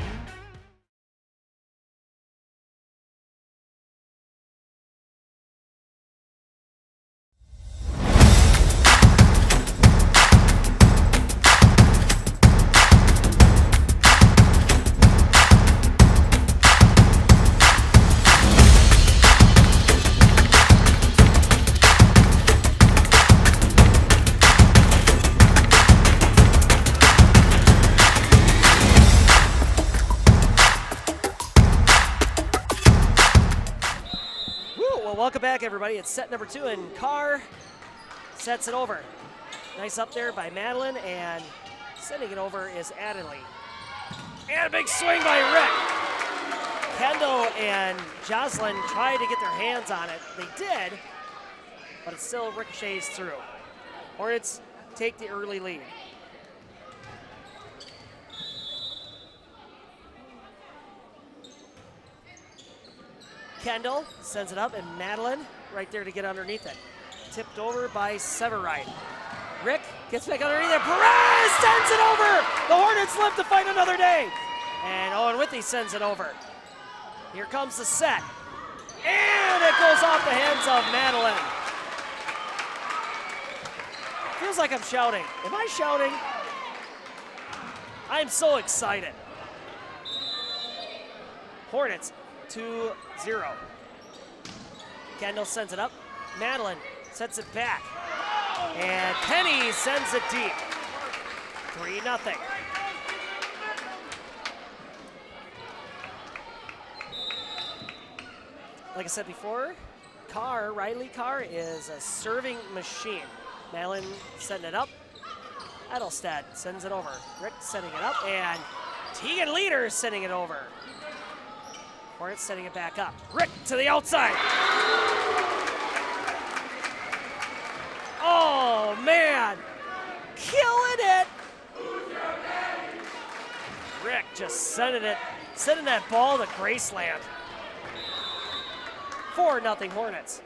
Welcome back, everybody. It's set number 2, and Carr sets it over. Nice up there by Madeline, and sending it over is Adderley. And a big swing by Rick. Kendall and Jocelyn tried to get their hands on it. They did, but it still ricochets through. Hornets take the early lead. Kendall sends it up, and Madeline right there to get underneath it. Tipped over by Severide. Rick gets back underneath it. Perez sends it over! The Hornets live to fight another day. And Owen-Withee sends it over. Here comes the set. And it goes off the hands of Madeline. Feels like I'm shouting. Am I shouting? I'm so excited. Hornets 2-0. Kendall sends it up. Madeline sets it back. And Penny sends it deep. 3-0. Like I said before, Riley Carr is a serving machine. Madeline setting it up. Edelstad sends it over. Rick setting it up, and Tegan Leader sending it over. Hornets setting it back up. Rick to the outside. Oh, man. Killing it. Rick just sending that ball to Graceland. 4-0 Hornets.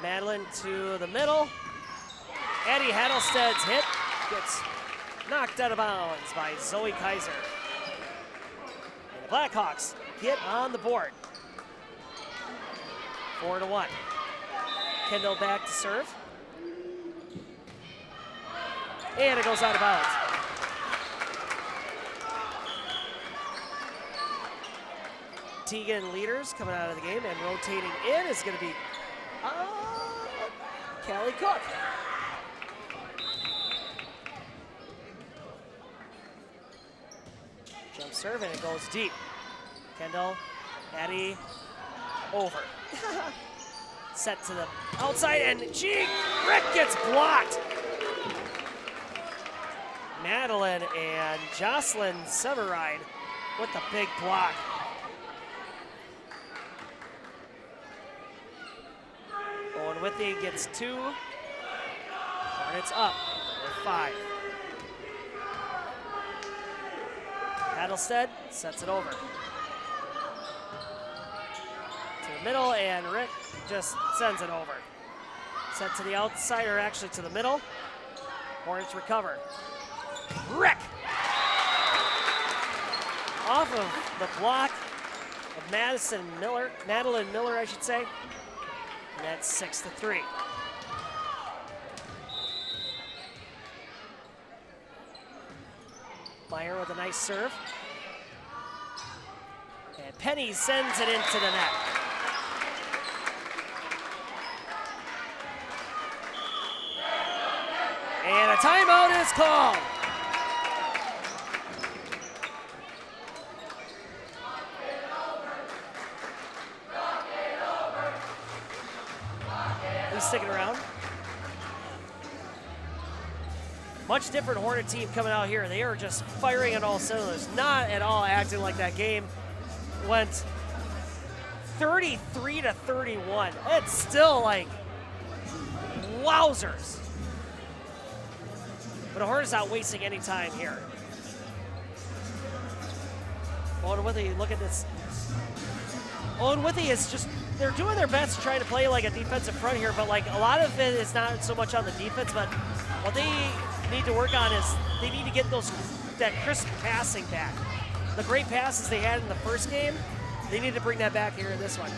Madeline to the middle. Eddie Hadelsted's hit gets knocked out of bounds by Zoe Kaiser. And the Blackhawks get on the board. 4-1. Kendall back to serve. And it goes out of bounds. Tegan Leaders coming out of the game, and rotating in is going to be Callie Cook. Jump serve, and it goes deep. Kendall, Addie, over. Set to the outside, and Rick gets blocked. Madeline and Jocelyn Severide with the big block. Owen-Withee gets 2. Hornets up with 5. Adelstead sets it over. To the middle, and Rick just sends it over. Set to the outside, or actually to the middle. Hornets recover. Rick! Off of the block of Madeline Miller, I should say. And that's 6-3. Meyer with a nice serve. And Penny sends it into the net. And a timeout is called. Who's sticking around? Much different Hornet team coming out here. They are just firing on all cylinders. Not at all acting like that game went 33-31. It's still like wowzers. But the Hornets not wasting any time here. Owen-Withee, look at this. Owen-Withee is just, they're doing their best trying to play like a defensive front here, but like a lot of it is not so much on the defense, but what they need to work on is they need to get that crisp passing back. The great passes they had in the first game, they need to bring that back here in this one.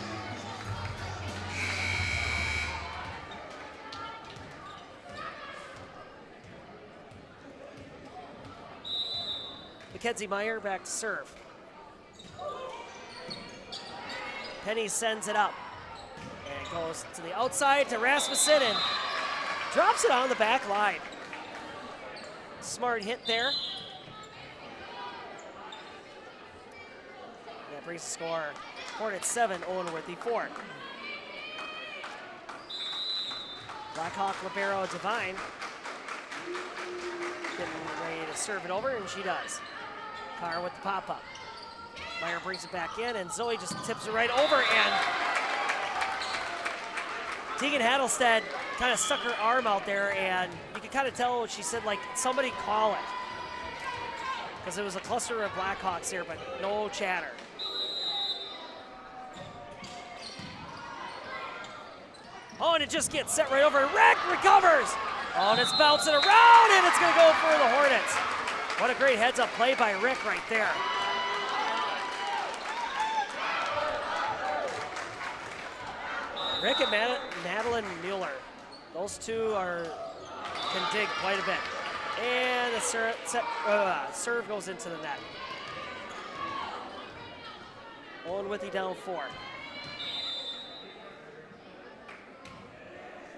Mackenzie Meyer back to serve. Penny sends it up. And it goes to the outside to Rasmussen and drops it on the back line. Smart hit there. that brings the score Hornets 7, Owen-Withee 4. Blackhawk libero Devine getting ready to serve it over, and she does. Carr with the pop-up. Meyer brings it back in, and Zoe just tips it right over, and Tegan Hattlestead kind of stuck her arm out there, and you could kind of tell she said, like, somebody call it. Because it was a cluster of Blackhawks here, but no chatter. Oh, and it just gets set right over. Rick recovers. Oh, and it's bouncing around, and it's going to go for the Hornets. What a great heads-up play by Rick right there. Rick and Madeline Mueller. Those two can dig quite a bit. And the serve goes into the net. Owen-Withee down 4.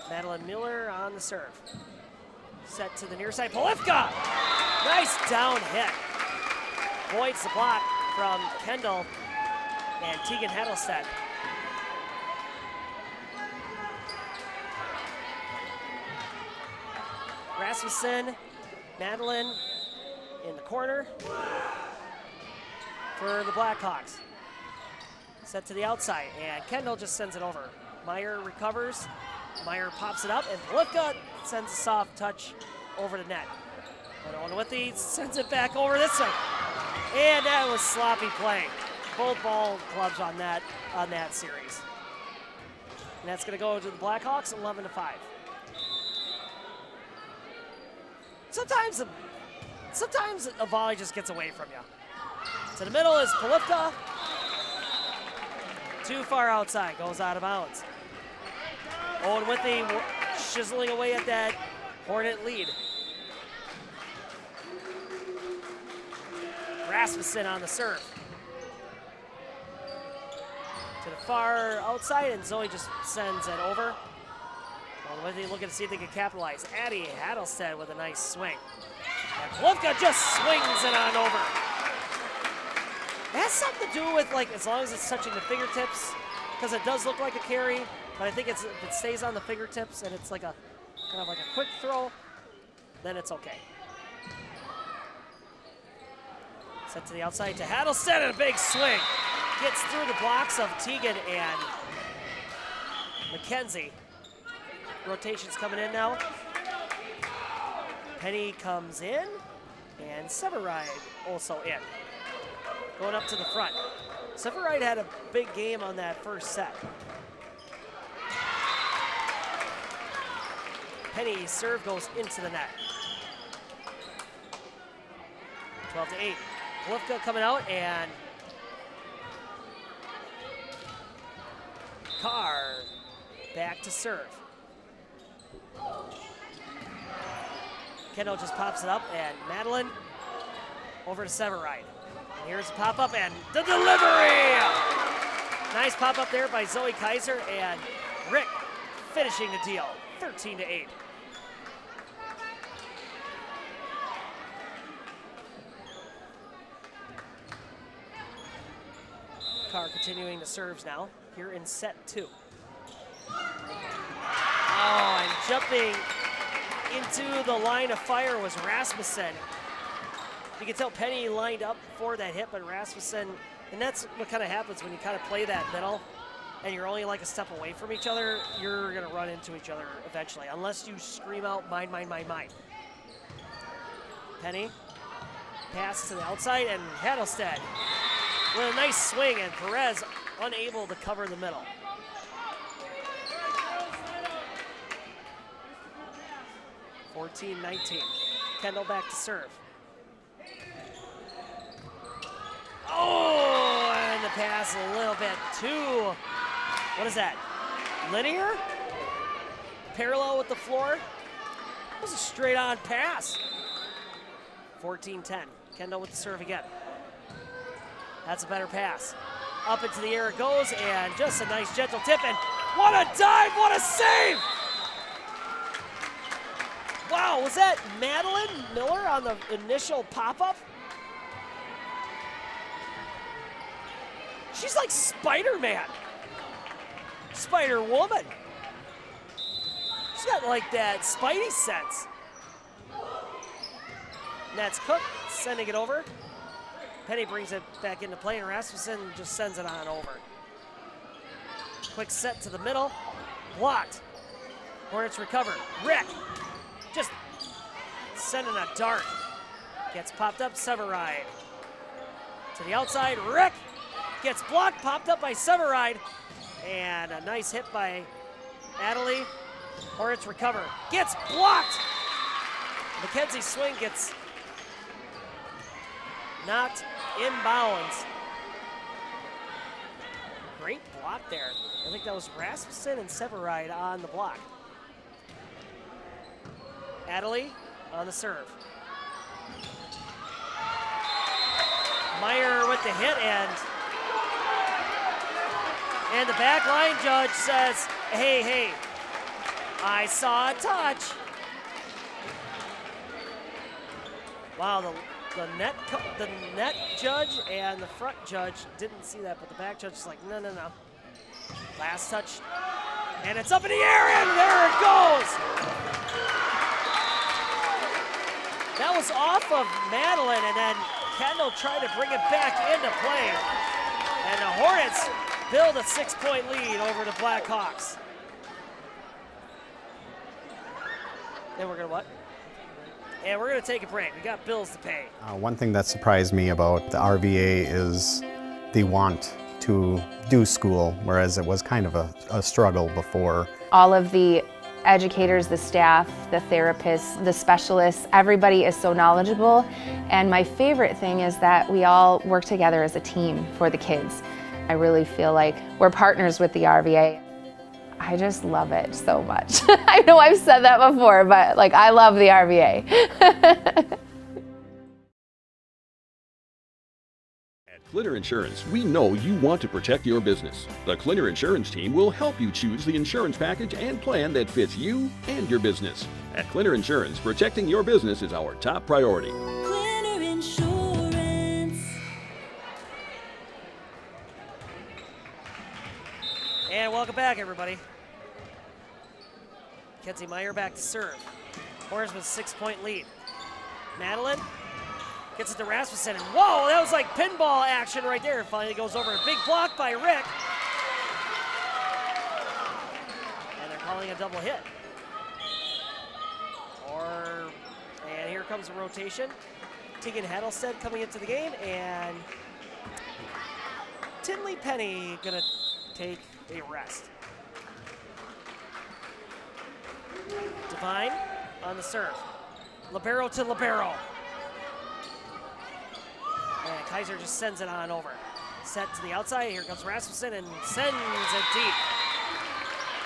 Madeline Mueller on the serve. Set to the near side. Polifka! Nice down hit. Voids the block from Kendall and Tegan Hattlestead. Rasmussen, Madeline in the corner for the Blackhawks. Set to the outside, and Kendall just sends it over. Meyer recovers. Meyer pops it up, and Polifka sends a soft touch over the net. But Owen-Withee sends it back over this way. And that was sloppy play. Both ball clubs on that series. And that's going to go to the Blackhawks, 11-5. Sometimes a volley just gets away from you. To the middle is Polifka. Too far outside, goes out of bounds. Owen-Withee chiseling away at that Hornet lead. Rasmussen on the serve. To the far outside, and Zoe just sends it over. Owen-Withee looking to see if they can capitalize. Addie Hattlestead with a nice swing. And Polifka just swings it on over. It has something to do with, like, as long as it's touching the fingertips, because it does look like a carry, but I think if it stays on the fingertips and it's like a kind of like a quick throw, then it's okay. Set to the outside to Hattlestead, and a big swing. Gets through the blocks of Tegan and McKenzie. Rotations coming in now. Penny comes in, and Severide also in. Going up to the front. Severide had a big game on that first set. Penny's serve goes into the net. 12-8. Polifka coming out, and Carr back to serve. Kendall just pops it up, and Madeline over to Severide. And here's a pop-up, and the delivery! Nice pop-up there by Zoe Kaiser, and Rick finishing the deal, 13-8. Carr continuing the serves now, here in set 2. Oh, and jumping into the line of fire was Rasmussen. You can tell Penny lined up for that hit, but Rasmussen, and that's what kind of happens when you kind of play that middle and you're only like a step away from each other, you're gonna run into each other eventually, unless you scream out, mine, mine, mine, mine. Penny, pass to the outside, and Hattlestead with a nice swing, and Perez unable to cover the middle. (14-19). Kendall back to serve. Oh, and the pass a little bit too, what is that, linear? Parallel with the floor? It was a straight on pass. 14-10. Kendall with the serve again. That's a better pass. Up into the air it goes, and just a nice gentle tip, and what a dive, what a save! Wow, was that Madeline Miller on the initial pop-up? She's like Spider-Man. Spider-Woman. She's got like that Spidey sense. And that's Cook sending it over. Penny brings it back into play, and Rasmussen just sends it on over. Quick set to the middle. Blocked. Hornets recover. Rick just sending a dart. Gets popped up, Severide. To the outside, Rick gets blocked, popped up by Severide. And a nice hit by Adderley. Hornets recover. Gets blocked. Mackenzie's swing gets knocked inbounds. Great block there. I think that was Rasmussen and Severide on the block. Adderley on the serve. Meyer with the hit, and the back line judge says, hey, I saw a touch. Wow, the net judge and the front judge didn't see that, but the back judge is like, no. Last touch, and it's up in the air, and there it goes. That was off of Madeline, and then Kendall tried to bring it back into play. And the Hornets build a 6-point lead over the Blackhawks. Then we're gonna what? And we're gonna take a break. We got bills to pay. One thing that surprised me about the RVA is the want to do school, whereas it was kind of a struggle before. All of the educators, the staff, the therapists, the specialists, everybody is so knowledgeable. And my favorite thing is that we all work together as a team for the kids. I really feel like we're partners with the RVA. I just love it so much. I know I've said that before, but like I love the RVA. Clinner Insurance, we know you want to protect your business. The Clinner Insurance team will help you choose the insurance package and plan that fits you and your business. At Clinner Insurance, protecting your business is our top priority. Clinner Insurance. And welcome back, everybody. Kenzie Meyer back to serve. Hornets with a 6-point lead. Madeline gets it to Rasmussen, and whoa, that was like pinball action right there. Finally goes over. A big block by Rick. And they're calling a double hit. And here comes a rotation. Tegan Hattlestead coming into the game, and Tinley Penny gonna take a rest. Devine on the serve. Libero to libero. And Kaiser just sends it on over. Set to the outside. Here comes Rasmussen and sends it deep.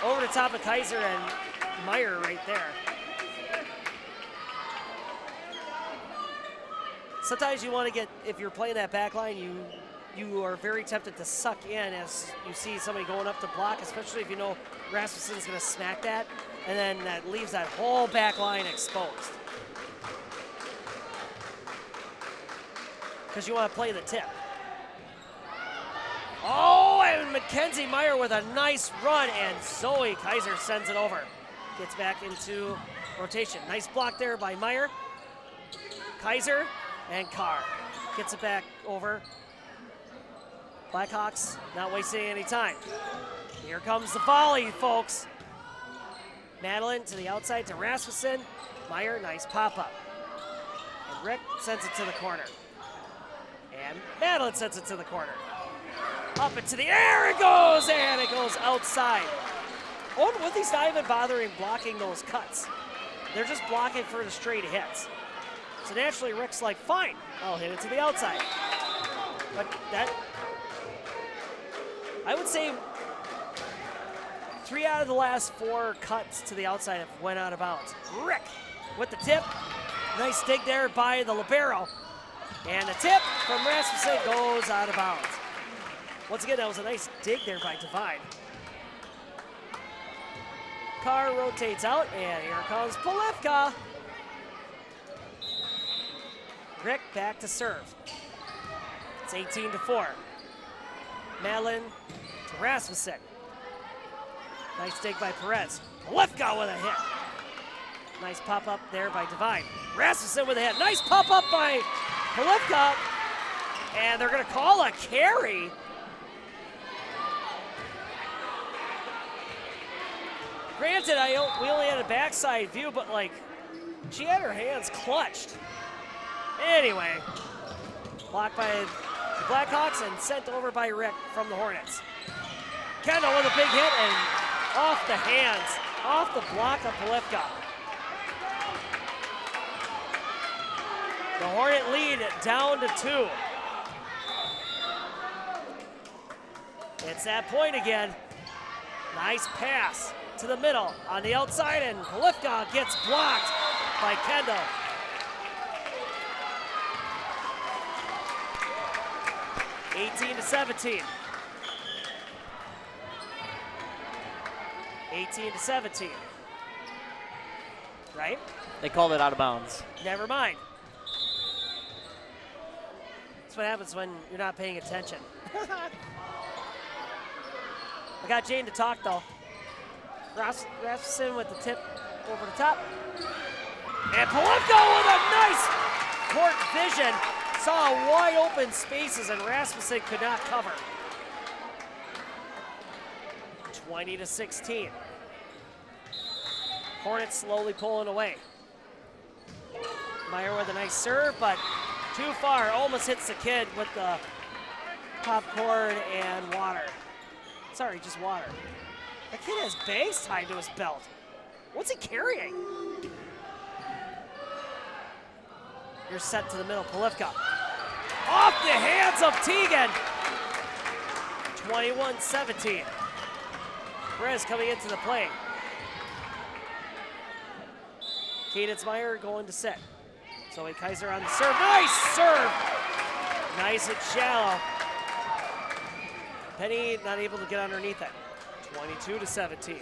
Over the top of Kaiser and Meyer right there. Sometimes you want to get, if you're playing that back line, you are very tempted to suck in as you see somebody going up to block, especially if you know Rasmussen's going to smack that, and then that leaves that whole back line exposed. Because you want to play the tip. Oh, and Mackenzie Meyer with a nice run, and Zoe Kaiser sends it over. Gets back into rotation. Nice block there by Meyer. Kaiser and Carr gets it back over. Blackhawks not wasting any time. Here comes the volley, folks. Madeline to the outside to Rasmussen. Meyer, nice pop-up. And Rick sends it to the corner. And Madeline sends it to the corner. Up into the air it goes, and it goes outside. Owen-Withee's not even bothering blocking those cuts. They're just blocking for the straight hits. So naturally, Rick's like, fine, I'll hit it to the outside. But that, I would say 3 out of the last 4 cuts to the outside have went out of bounds. Rick with the tip. Nice dig there by the libero. And the tip from Rasmussen goes out of bounds. Once again, that was a nice dig there by Devine. Carr rotates out, and here comes Polivka. Rick back to serve. It's 18-4. Madeline to Rasmussen. Nice dig by Perez. Lefkow with a hit. Nice pop up there by Devine. Rasmussen with a hit. Nice pop up by Polivka. And they're going to call a carry. Granted, we only had a backside view, but like, she had her hands clutched. Anyway, blocked by the Blackhawks and sent over by Rick from the Hornets. Kendall with a big hit and off the hands, off the block of Polivka. The Hornet lead down to 2. It's that point again. Nice pass to the middle on the outside, and Polivka gets blocked by Kendall. (18 to 17). 18 to 17. Right? They called it out of bounds. Never mind. That's what happens when you're not paying attention. I got Jane to talk though. Rasmussen with the tip over the top. And Polivka with a nice court vision. Saw wide open spaces and Rasmussen could not cover. 20 to 16. Hornets slowly pulling away. Meyer with a nice serve, but too far. Almost hits the kid with the popcorn and water. Sorry, just water. That kid has bags tied to his belt. What's he carrying? You're set to the middle, Polivka. Off the hands of Teagan. 21-17. Perez coming into the play. Cadence-Meyer going to set. Zoe Kaiser on the serve. Nice serve! Nice and shallow. Penny not able to get underneath it. 22 to 17.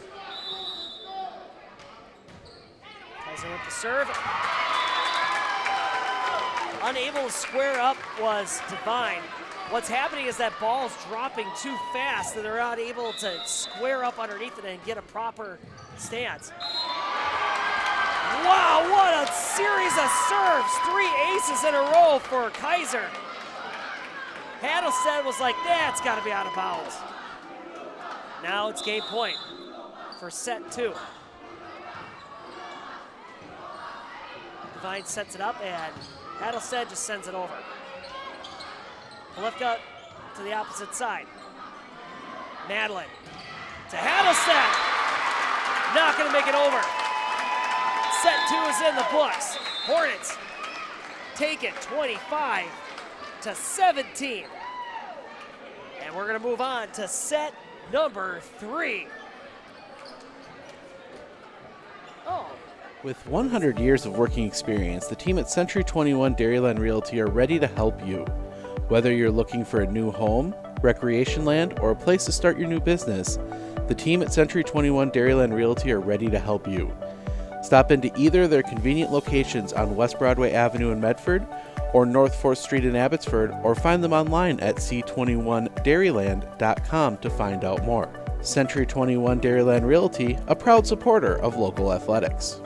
Kaiser with the serve. Unable to square up was Devine. What's happening is that ball's dropping too fast that they're not able to square up underneath it and get a proper stance. Wow, what a series of serves. 3 aces in a row for Kaiser. Hadelstead was like, that's got to be out of bounds. Now it's game point for set 2. Devine sets it up and Hadelstead just sends it over. Polivka to the opposite side. Madeline to Hadelstead. Not going to make it over. Set 2 is in the books. Hornets take it 25 to 17. And we're going to move on to set number 3. Oh. With 100 years of working experience, the team at Century 21 Dairyland Realty are ready to help you. Whether you're looking for a new home, recreation land, or a place to start your new business, the team at Century 21 Dairyland Realty are ready to help you. Stop into either of their convenient locations on West Broadway Avenue in Medford or North 4th Street in Abbotsford, or find them online at c21dairyland.com to find out more. Century 21 Dairyland Realty, a proud supporter of local athletics.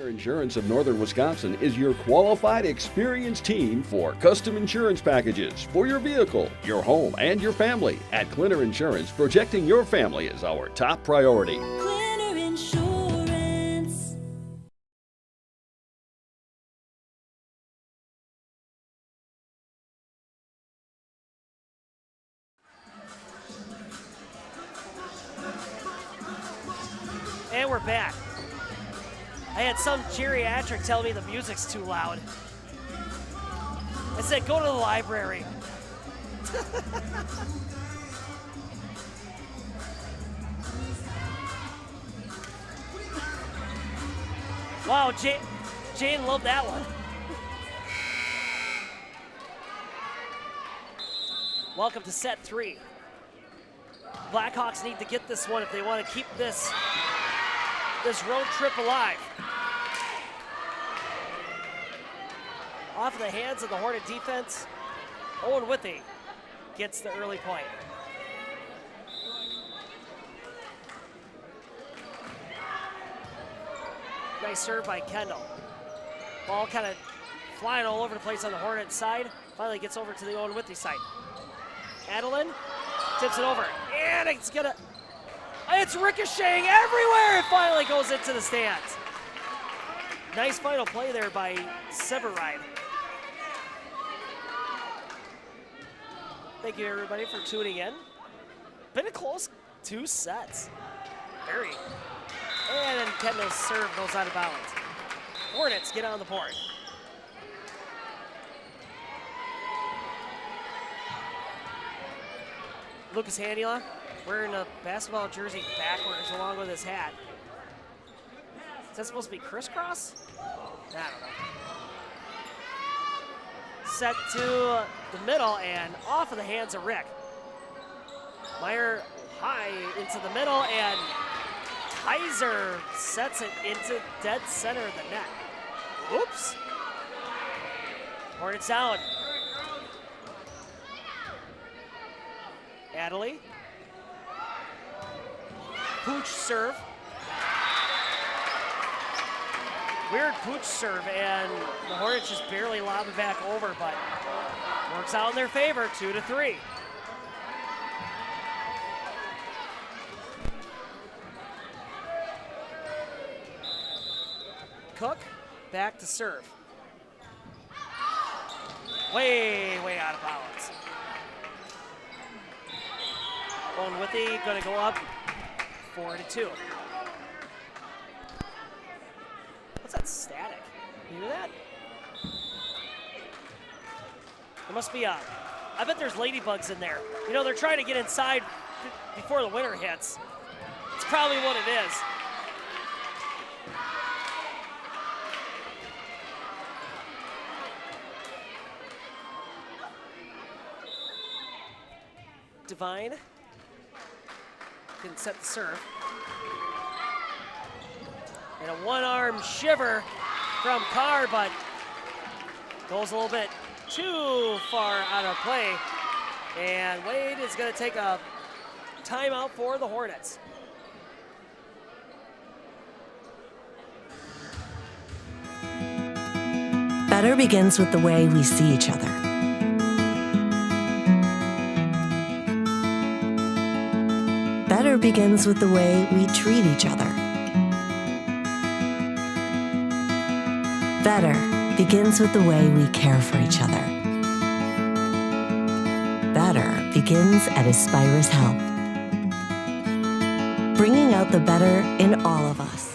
Insurance of Northern Wisconsin is your qualified, experienced team for custom insurance packages for your vehicle, your home, and your family. At Clinner Insurance, protecting your family is our top priority. And we're back. I had some geriatric tell me the music's too loud. I said, go to the library. Wow, Jane loved that one. Welcome to set 3. Blackhawks need to get this one if they want to keep this road trip alive. Off of the hands of the Hornet defense, Owen-Withee gets the early point. Nice serve by Kendall. Ball kind of flying all over the place on the Hornet side. Finally gets over to the Owen-Withee side. Adeline tips it over, and it's ricocheting everywhere. It finally goes into the stands. Nice final play there by Severide. Thank you everybody for tuning in. Been a close 2 sets. Very. And then Kendall's serve goes out of bounds. Hornets get on the board. Lucas Hanula wearing a basketball jersey backwards along with his hat. Is that supposed to be crisscross? I don't know. Set to the middle and off of the hands of Rick. Meyer high into the middle and Kaiser sets it into dead center of the net. Oops. Hornets down. Adley. Pooch serve. Weird Pooch serve, and the Hornets just barely lob it back over, but works out in their favor, 2-3. Cook, back to serve. Way out of bounds. Owen-Withee gonna go up 4-2. What's that static? You hear that? There must be I bet there's ladybugs in there. You know, they're trying to get inside before the winter hits. It's probably what it is. Divine can set the serve. And a one-arm shiver from Carr, but goes a little bit too far out of play. And Wade is going to take a timeout for the Hornets. Better begins with the way we see each other. Better begins with the way we treat each other. Better begins with the way we care for each other. Better begins at Aspirus Health, bringing out the better in all of us.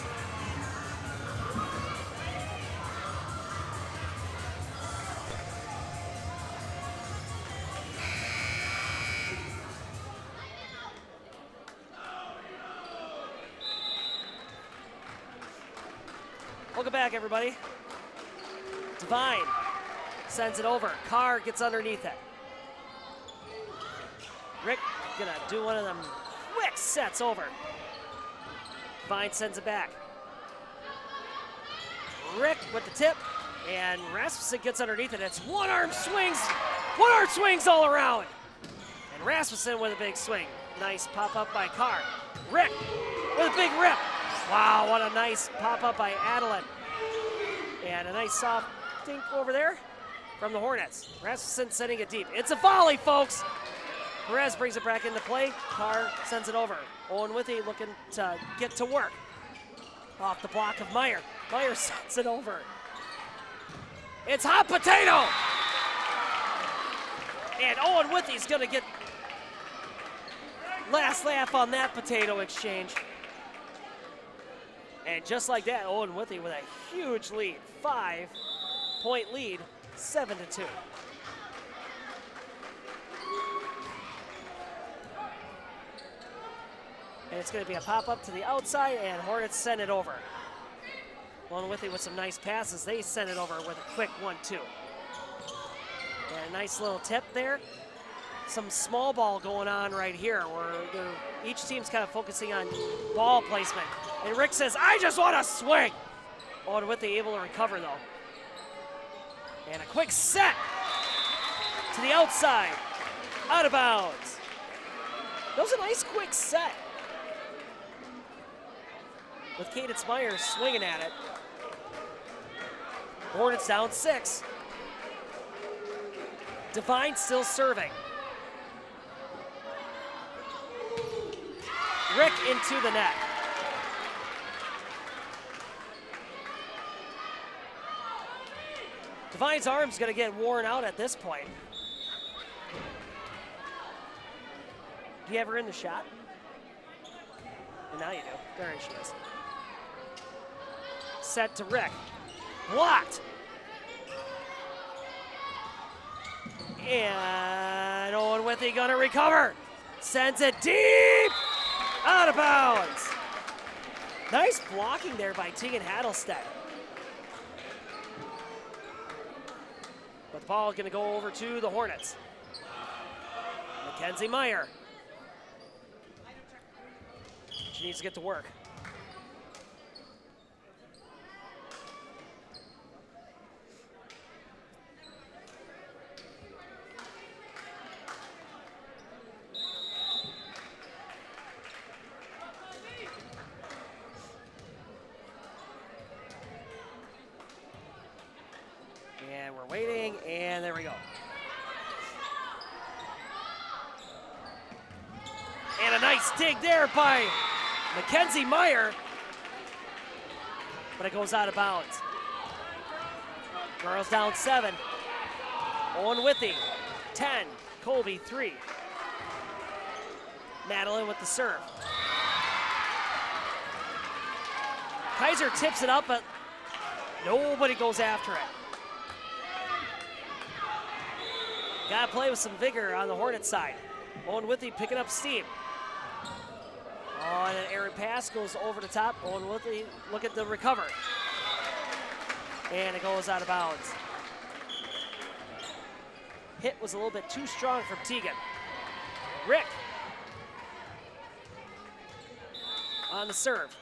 Welcome back, everybody. Divine sends it over. Carr gets underneath it. Rick gonna do one of them quick sets over. Divine sends it back. Rick with the tip, and Rasmussen gets underneath it. It's one-arm swings all around. And Rasmussen with a big swing. Nice pop-up by Carr. Rick with a big rip. Wow, what a nice pop-up by Adeline. And a nice soft dink over there from the Hornets. Rasmussen sending it deep. It's a volley, folks. Perez brings it back into play. Carr sends it over. Owen-Withee looking to get to work. Off the block of Meyer. Meyer sends it over. It's hot potato! And Owen-Withee's gonna get last laugh on that potato exchange. And just like that, Owen-Withee with a huge lead, 5-point lead, 7-2. And it's going to be a pop-up to the outside, and Hornets send it over. Owen-Withee with some nice passes. They send it over with a quick 1-2. And a nice little tip there. Some small ball going on right here where each team's kind of focusing on ball placement. And Rick says, I just want to swing. Owen-Withee able to recover though. And a quick set to the outside, out of bounds. That was a nice quick set. With Cadence Myers swinging at it. Hornets down 6. Devine still serving. Rick into the net. Devine's arm's gonna get worn out at this point. Do you have her in the shot? And now you do. There she is. Set to Rick. Blocked. And Owen-Withee gonna recover. Sends it deep. Out of bounds. Nice blocking there by Tegan Hattelstead. But the ball is going to go over to the Hornets. Mackenzie Meyer. She needs to get to work. And we're waiting, and there we go. And a nice dig there by Mackenzie Meyer, but it goes out of bounds. Girls down 7. Owen-Withee, 10. Colby, 3. Madeline with the serve. Kaiser tips it up, but nobody goes after it. Got to play with some vigor on the Hornet side. Owen-Withee picking up steam. Oh, and an errant pass goes over the top. Owen-Withee, look at the recover. And it goes out of bounds. Hit was a little bit too strong from Tegan. Rick on the serve.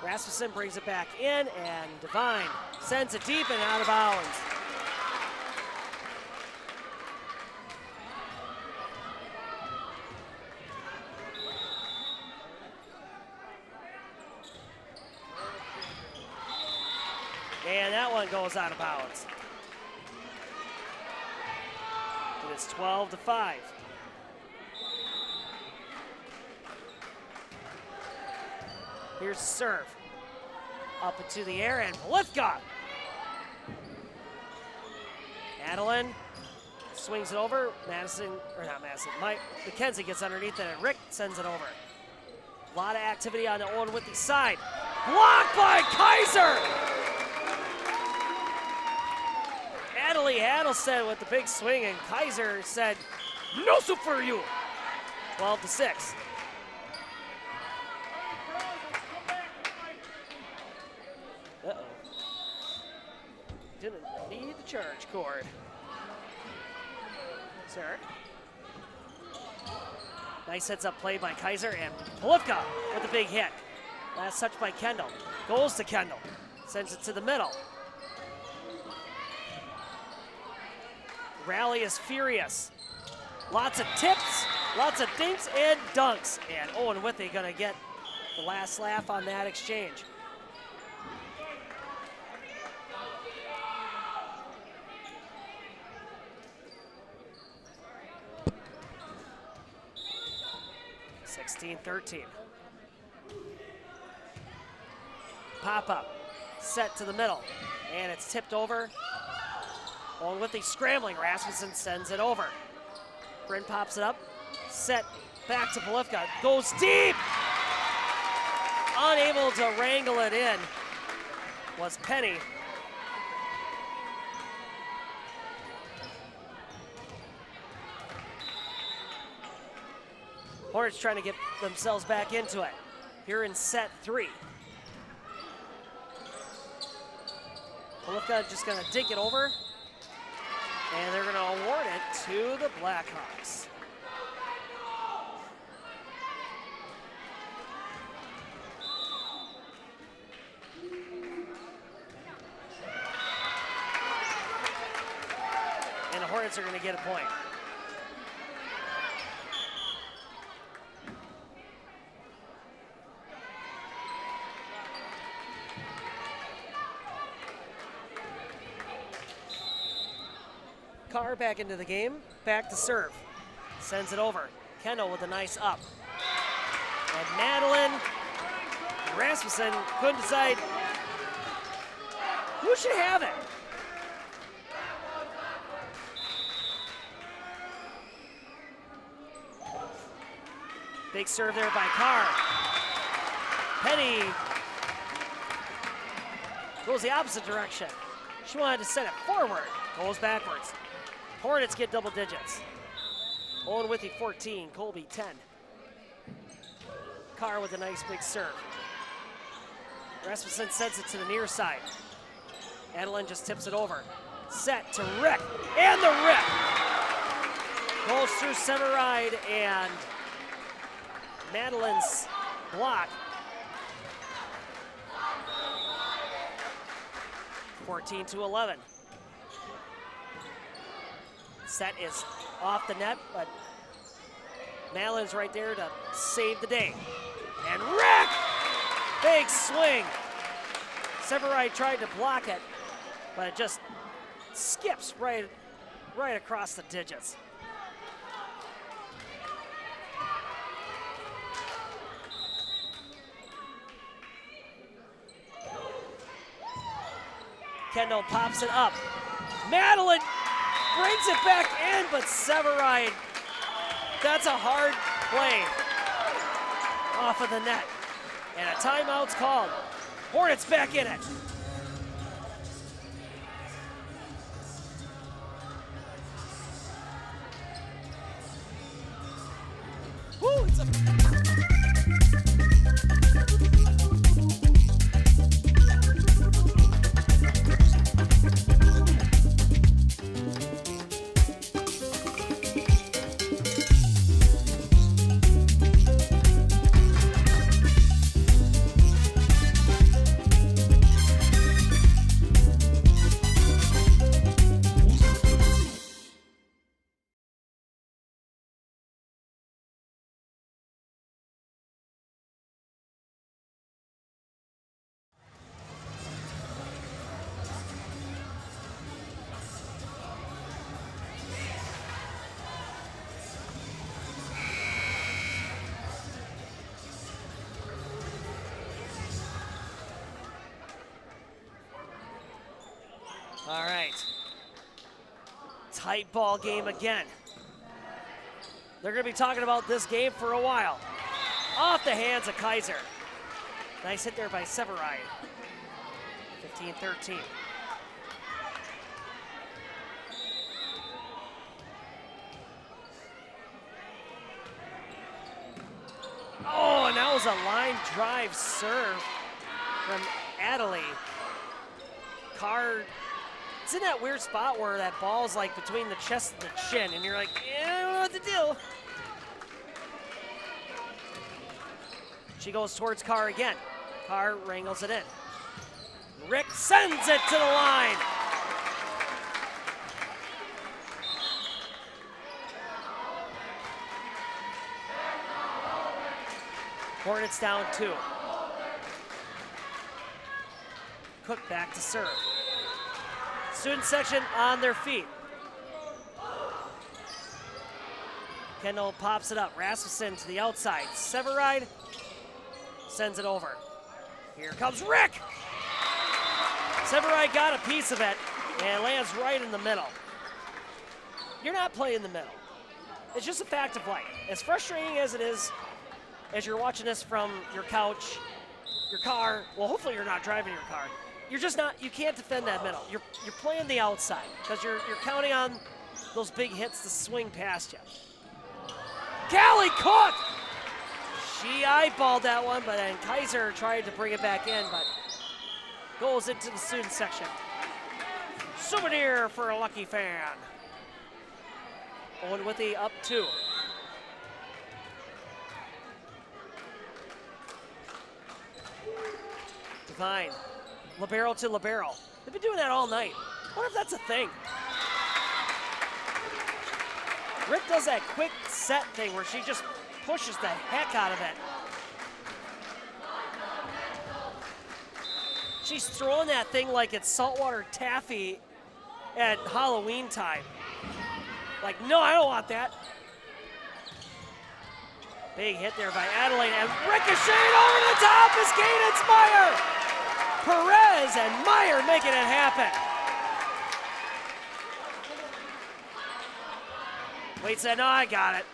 Rasmussen brings it back in, and Devine sends it deep and out of bounds. And that one goes out of bounds. It is 12-5. Here's the serve. Up into the air, and Polifka. Adeline swings it over. Mackenzie gets underneath it, and Rick sends it over. A lot of activity on the Owen-Withee side. Blocked by Kaiser! Adelie Hattelstead with the big swing, and Kaiser said, no soup for you. 12-6. Uh-oh. Didn't need the charge cord. Sir. Nice heads-up play by Kaiser, and Polifka with a big hit. Last touch by Kendall. Goes to Kendall. Sends it to the middle. Rally is furious. Lots of tips, lots of dinks and dunks. And Owen-Withee gonna get the last laugh on that exchange. (16-13). Pop up, set to the middle, and it's tipped over. Owen-Withee scrambling, Rasmussen sends it over. Bryn pops it up, Set back to Polifka. Goes deep. Unable to wrangle it in was Penny. Hornets trying to get themselves back into it. Here in set 3. Polifka just gonna dink it over. And they're gonna award it to the Blackhawks. And the Hornets are gonna get a point. Carr back into the game, back to serve. Sends it over. Kendall with a nice up. And Madeline Rasmussen couldn't decide who should have it. Big serve there by Carr. Penny goes the opposite direction. She wanted to send it forward, goes backwards. Hornets get double digits. Owen-Withee 14, Colby 10. Carr with a nice big serve. Rasmussen sends it to the near side. Adeline just tips it over. Set to Rick, and the rip! Goes through Severide and Madeline's block. 14-11. Set is off the net, but Madeline's right there to save the day. And Rick! Big swing. Severide tried to block it, but it just skips right across the digits. Kendall pops it up. Madeline brings it back in, but Severide, that's a hard play off of the net. And a timeout's called. Hornets back in it. Woo, it's a all right. Tight ball game again. They're going to be talking about this game for a while. Off the hands of Kaiser. Nice hit there by Severide. 15-13. Oh, and that was a line drive serve from Adelaide. Carr, it's in that weird spot where that ball's like between the chest and the chin, and you're like, yeah, I don't know what to do. She goes towards Carr again. Carr wrangles it in. Rick sends it to the line. Hornets down 2. Cook back to serve. Student section on their feet. Kendall pops it up. Rasmussen to the outside. Severide sends it over. Here comes Rick. Severide got a piece of it and lands right in the middle. You're not playing the middle. it's just a fact of life. As frustrating as it is, as you're watching this from your couch, your car, well, hopefully you're not driving your car. You're just not, you can't defend that middle. You're playing the outside because you're counting on those big hits to swing past you. Callie Cook! She eyeballed that one, but then Kaiser tried to bring it back in, but goes into the student section. Souvenir for a lucky fan. Owen-Withee up 2. Divine, libero to libero. They've been doing that all night. What if that's a thing? Rick does that quick set thing where she just pushes the heck out of it. She's throwing that thing like it's saltwater taffy at Halloween time. Like, no, I don't want that. Big hit there by Adelaide, and ricocheted over the top is Cadence Meyer. Perez and Meyer making it happen. Wade said, no, I got it.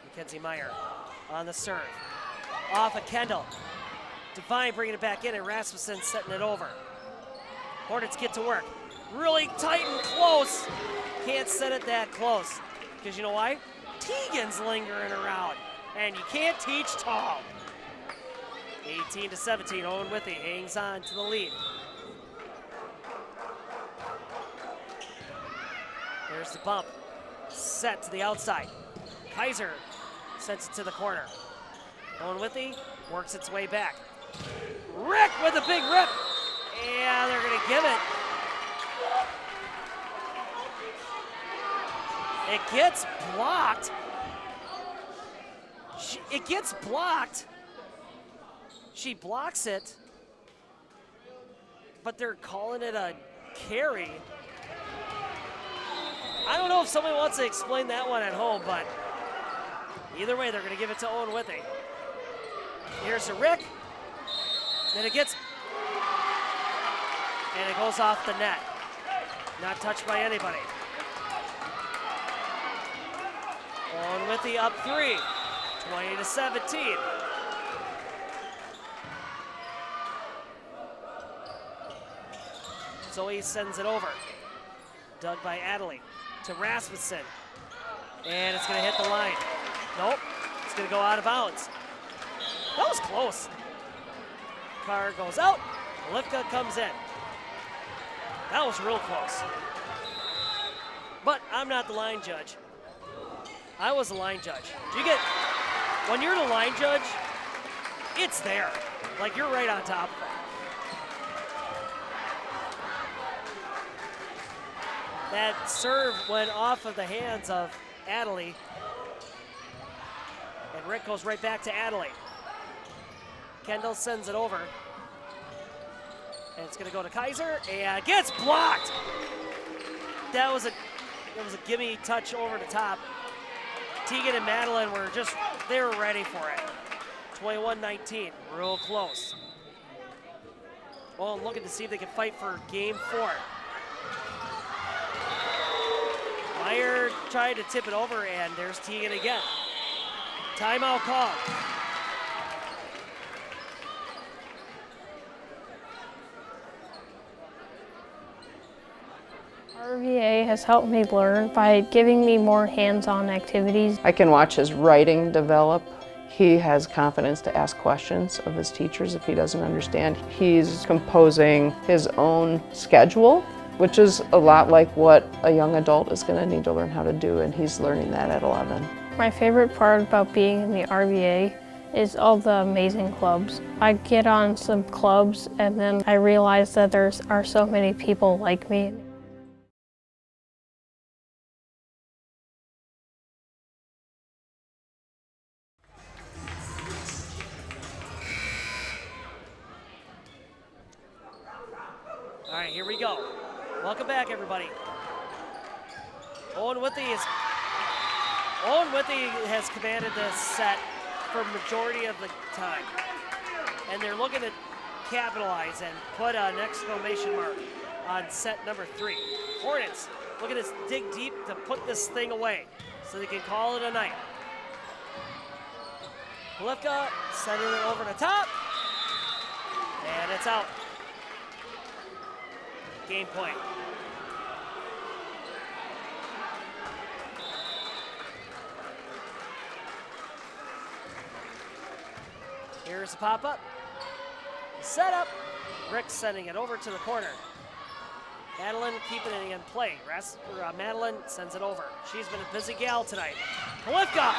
Mackenzie Meyer on the serve. Off of Kendall. Divine bringing it back in, and Rasmussen setting it over. Hornets get to work. Really tight and close. Can't set it that close. Because you know why? Teagan's lingering around. And you can't teach tall. 18-17, Owen-Withee hangs on to the lead. There's the bump. Set to the outside. Kaiser sends it to the corner. Owen-Withee works its way back. Rick with a big rip. Yeah, they're going to give it. It gets blocked. It gets blocked. She blocks it. But they're calling it a carry. I don't know if somebody wants to explain that one at home, but either way, they're going to give it to Owen-Withee. Here's to Rick. Then it gets, and it goes off the net. Not touched by anybody. Owen-Withee up 3, 20-17. Zoe sends it over. Dug by Adelaide to Rasmussen. And it's going to hit the line. Nope, it's going to go out of bounds. That was close. Carr goes out, Lifka comes in. That was real close. But I'm not the line judge. I was the line judge. When you're the line judge, it's there. Like, you're right on top of it. That serve went off of the hands of Adelaide. And Rick goes right back to Adelaide. Kendall sends it over. And it's going to go to Kaiser, and gets blocked. That was a gimme touch over the top. Teagan and Madeline were they were ready for it. 21-19, real close. Well, looking to see if they can fight for game 4. Meyer tried to tip it over, and there's Teagan again. Timeout call. RVA has helped me learn by giving me more hands-on activities. I can watch his writing develop. He has confidence to ask questions of his teachers if he doesn't understand. He's composing his own schedule, which is a lot like what a young adult is going to need to learn how to do, and he's learning that at 11. My favorite part about being in the RVA is all the amazing clubs. I get on some clubs and then I realize that there are so many people like me. All right, here we go. Welcome back, everybody. Owen-Withee has commanded this set for majority of the time. And they're looking to capitalize and put an exclamation mark on set number 3. Hornets looking to dig deep to put this thing away so they can call it a night. Polivka sending it over the top, and it's out. Game point. Here's a pop-up. Set up. Rick sending it over to the corner. Madeline keeping it in play. Madeline sends it over. She's been a busy gal tonight. Polivka.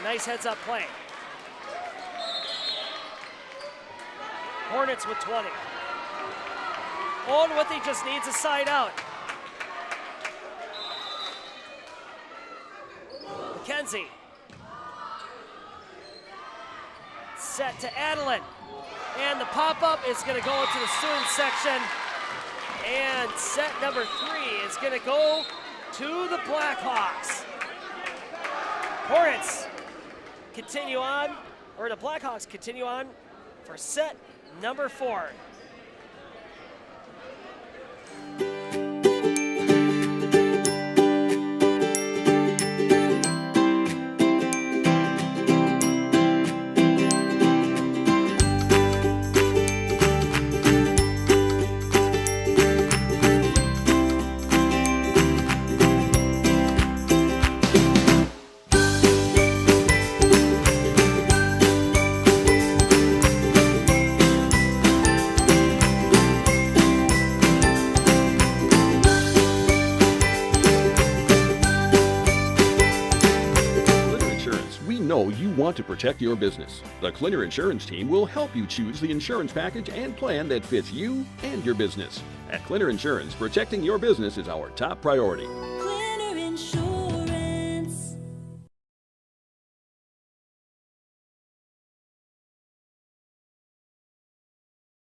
Nice heads-up play. Hornets with 20. Owen-Withee just needs a side out. McKenzie. Set to Adeline. And the pop-up is going to go into the student section. And set number 3 is going to go to the Blackhawks. Hornets continue on, or the Blackhawks continue on for set number 4. You want to protect your business. The Clinner Insurance team will help you choose the insurance package and plan that fits you and your business. At Clinner Insurance, protecting your business is our top priority. Clinner Insurance.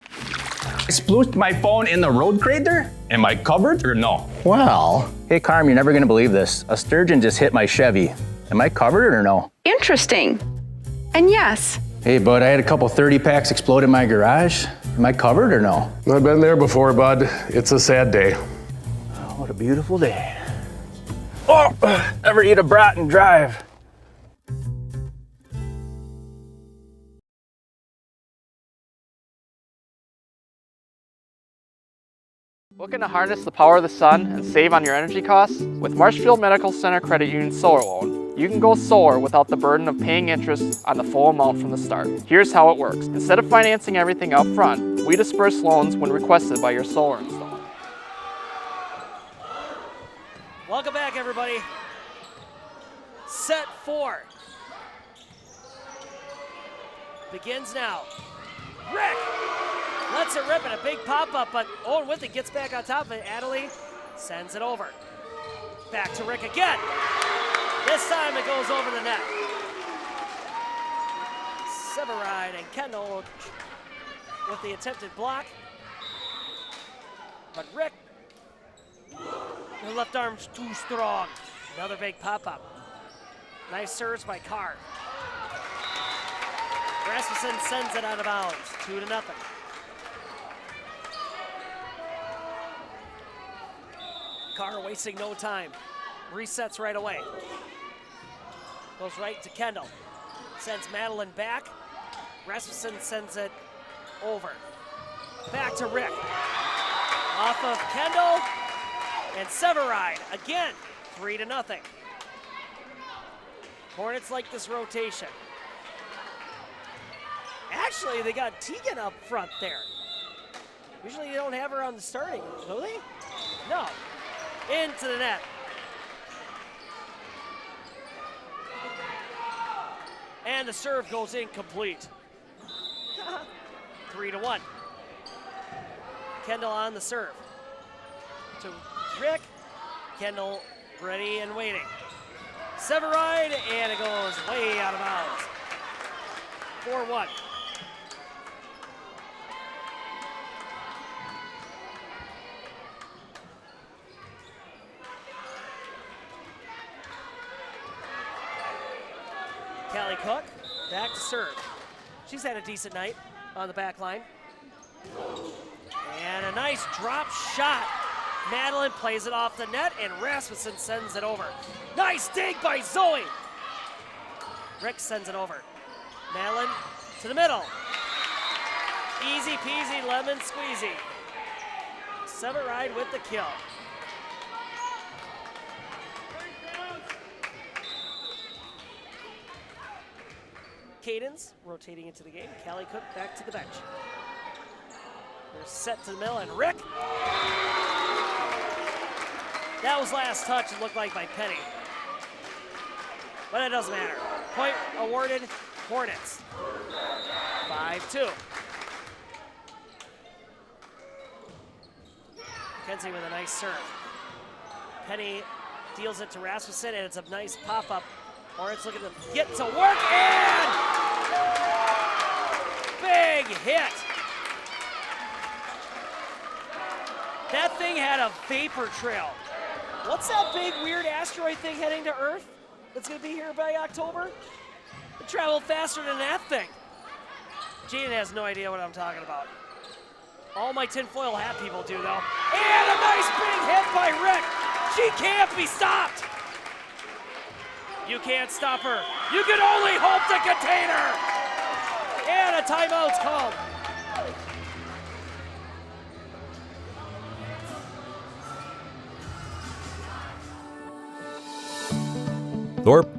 I splooshed my phone in the road crater? Am I covered or no? Well, hey Carm, you're never gonna believe this. A sturgeon just hit my Chevy. Am I covered or no? Interesting. And yes. Hey bud, I had a couple 30 packs explode in my garage. Am I covered or no? I've been there before, bud. It's a sad day. Oh, what a beautiful day. Oh, ever eat a brat and drive? Looking to harness the power of the sun and save on your energy costs? With Marshfield Medical Center Credit Union Solar Loan, you can go solar without the burden of paying interest on the full amount from the start. Here's how it works. Instead of financing everything up front, we disperse loans when requested by your solar installer. Welcome back, everybody. Set 4 begins now. Rick lets it rip in a big pop-up, but Owen-Withee gets back on top of it. Adelie sends it over. Back to Rick again. This time it goes over the net. Severide and Kendall with the attempted block. But Rick, the left arm's too strong. Another big pop-up. Nice serves by Carr. Rasmussen sends it out of bounds, 2-0. Carr wasting no time. Resets right away. Goes right to Kendall. Sends Madeline back. Rasmussen sends it over. Back to Rick. Off of Kendall. And Severide again, 3-0. Hornets like this rotation. Actually, they got Tegan up front there. Usually you don't have her on the starting, do they? No. Into the net. And the serve goes incomplete. 3-1. Kendall on the serve. To Rick. Kendall ready and waiting. Severide, and it goes way out of bounds. 4-1. Callie Cook, back to serve. She's had a decent night on the back line. And a nice drop shot. Madeline plays it off the net, and Rasmussen sends it over. Nice dig by Zoe. Rick sends it over. Madeline to the middle. Easy peasy lemon squeezy. Severide with the kill. Cadence rotating into the game. Callie Cook back to the bench. They're set to the middle, and Rick. That was last touch, it looked like, by Penny. But it doesn't matter. Point awarded, Hornets. 5-2. Kenzie with a nice serve. Penny deals it to Rasmussen, and it's a nice pop-up. Hornets looking to get to work, and big hit. That thing had a vapor trail. What's that big weird asteroid thing heading to Earth that's gonna be here by October? It traveled faster than that thing. Jaden has no idea what I'm talking about. All my tinfoil hat people do though. And a nice big hit by Rick. She can't be stopped. You can't stop her. You can only hope to contain her. And a timeout's called. Thorpe,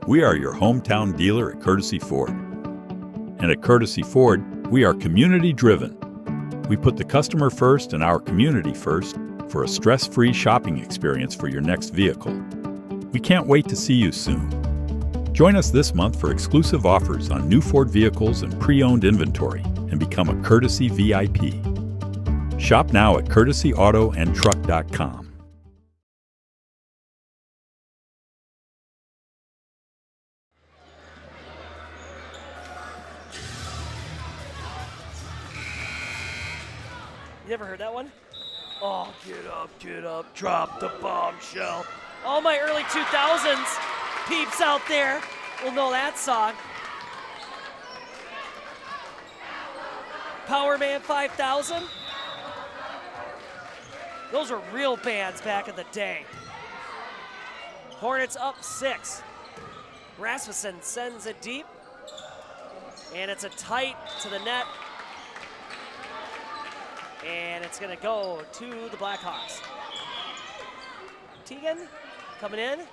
we are your hometown dealer at Courtesy Ford. And at Courtesy Ford, we are community driven. We put the customer first and our community first for a stress-free shopping experience for your next vehicle. We can't wait to see you soon. Join us this month for exclusive offers on new Ford vehicles and pre-owned inventory and become a Courtesy VIP. Shop now at courtesyautoandtruck.com. You ever heard that one? Oh, get up, drop the bombshell. All my early 2000s peeps out there will know that song. Power Man 5000. Those were real bands back in the day. Hornets up 6. Rasmussen sends it deep. And it's a tight to the net. And it's gonna go to the Blackhawks. Teagan coming in.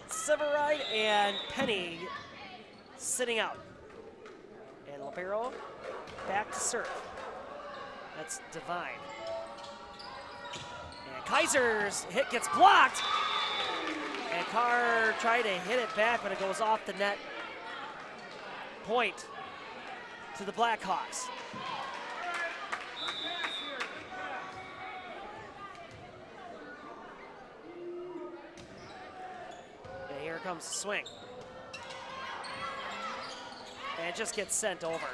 Severide and Penny sitting out. And Libero back to serve. That's Divine. And Kaiser's hit gets blocked. And Carr tried to hit it back, but it goes off the net. Point to the Blackhawks. And here comes the swing. And it just gets sent over.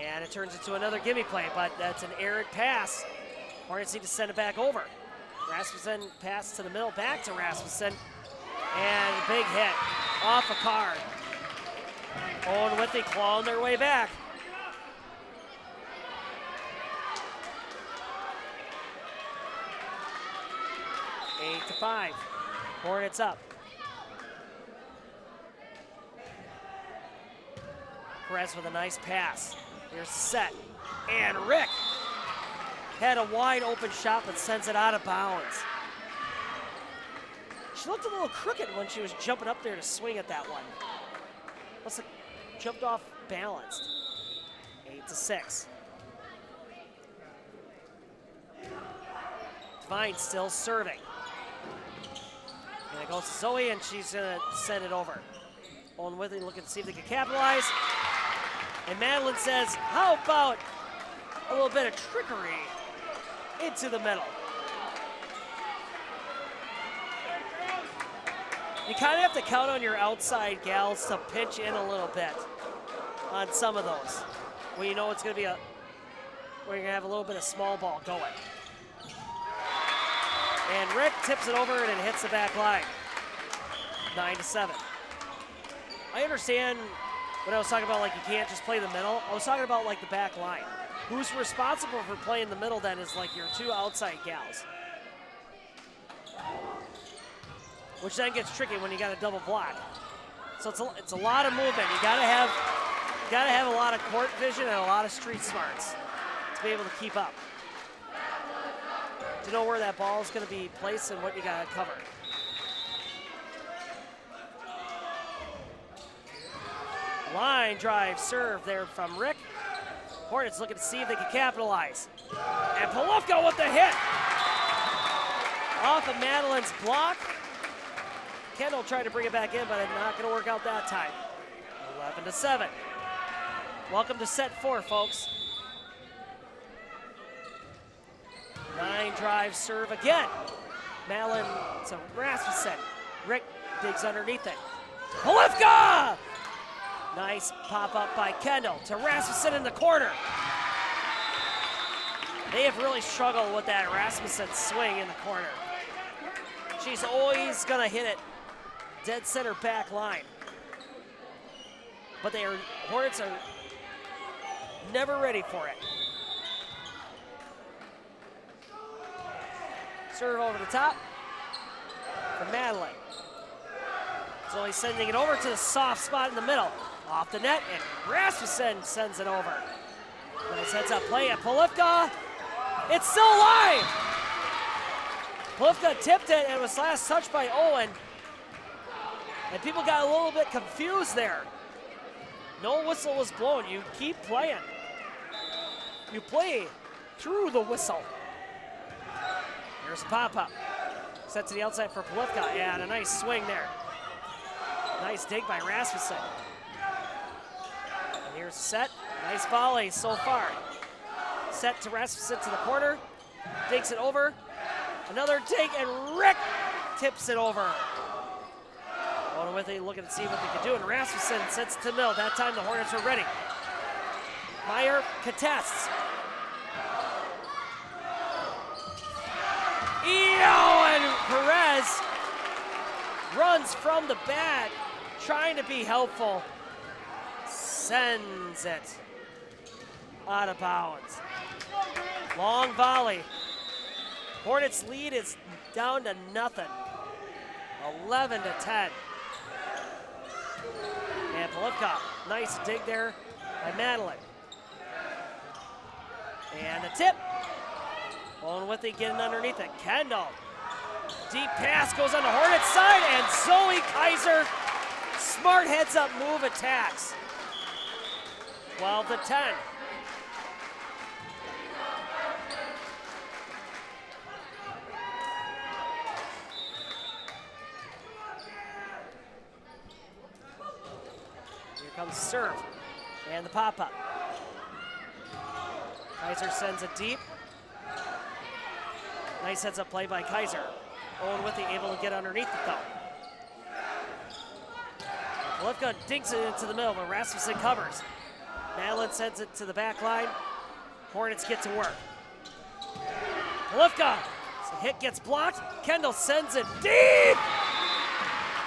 And it turns into another gimme play, but that's an errant pass. Hornets need to send it back over. Rasmussen pass to the middle, back to Rasmussen. And a big hit off a card. Owen-Withee clawing their way back. Eight to 5. Hornets up. Perez with a nice pass. Here's the set. And Rick had a wide open shot but sends it out of bounds. She looked a little crooked when she was jumping up there to swing at that one. Must have jumped off balanced. 8 to 6. Divine still serving. And it goes to Zoe, and she's gonna send it over. Owen-Withee looking to see if they can capitalize. And Madeline says, how about a little bit of trickery into the middle? You kind of have to count on your outside gals to pinch in a little bit on some of those. When you know it's going to be where you're going to have a little bit of small ball going. And Rick tips it over and it hits the back line. 9 to 7. I understand when I was talking about like you can't just play the middle, I was talking about like the back line. Who's responsible for playing the middle then is like your two outside gals. Which then gets tricky when you got a double block. So it's a lot of movement. You gotta have a lot of court vision and a lot of street smarts to be able to keep up. To know where that ball is gonna be placed and what you gotta cover. Line drive serve there from Rick. Hornets looking to see if they can capitalize. And Polufka with the hit. Off of Madeline's block. Kendall tried to bring it back in, but it's not going to work out that time. 11-7. Welcome to set 4, folks. 9 drive serve again. Madeline to Rasmussen. Rick digs underneath it. Polufka! Nice pop up by Kendall to Rasmussen in the corner. They have really struggled with that Rasmussen swing in the corner. She's always going to hit it dead center back line. But Hornets are never ready for it. Serve over the top for Madeline. Zoe sending it over to the soft spot in the middle. Off the net, and Rasmussen sends it over. Nice heads up play at Polufka. It's still alive! Polufka tipped it and was last touched by Owen. And people got a little bit confused there. No whistle was blown. You keep playing. You play through the whistle. Here's a pop-up. Set to the outside for Polufka, and a nice swing there. Nice dig by Rasmussen. And here's a set. Nice volley so far. Set to Rasmussen to the corner. Digs it over. Another dig, and Rick tips it over. Owen-Withee looking to see what they can do, and Rasmussen sets it to the middle. That time the Hornets are ready. Meyer contests. And Perez runs from the bat, trying to be helpful. Sends it out of bounds. Long volley. Hornets lead is down to nothing. 11-10. And Polufka, nice dig there by Madeline. And the tip. Owen-Withee getting underneath it. Kendall. Deep pass goes on the Hornets side, and Zoe Kaiser, smart heads up move attacks. 12-10. Here comes the serve and the pop-up. Kaiser sends it deep. Nice heads up play by Kaiser. Owen-Withee able to get underneath it though. Polufka dinks it into the middle, but Rasmussen covers. Madeline sends it to the back line. Hornets get to work. Polufka, the hit gets blocked. Kendall sends it deep!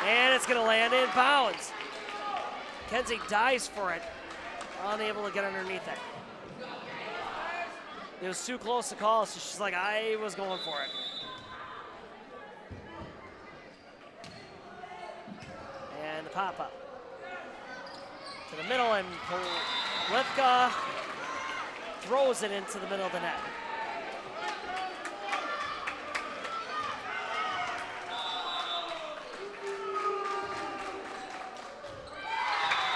And it's gonna land in bounds. Kenzie dives for it, unable to get underneath it. It was too close to call, so she's like, I was going for it. And the pop-up. To the middle, and Polufka throws it into the middle of the net.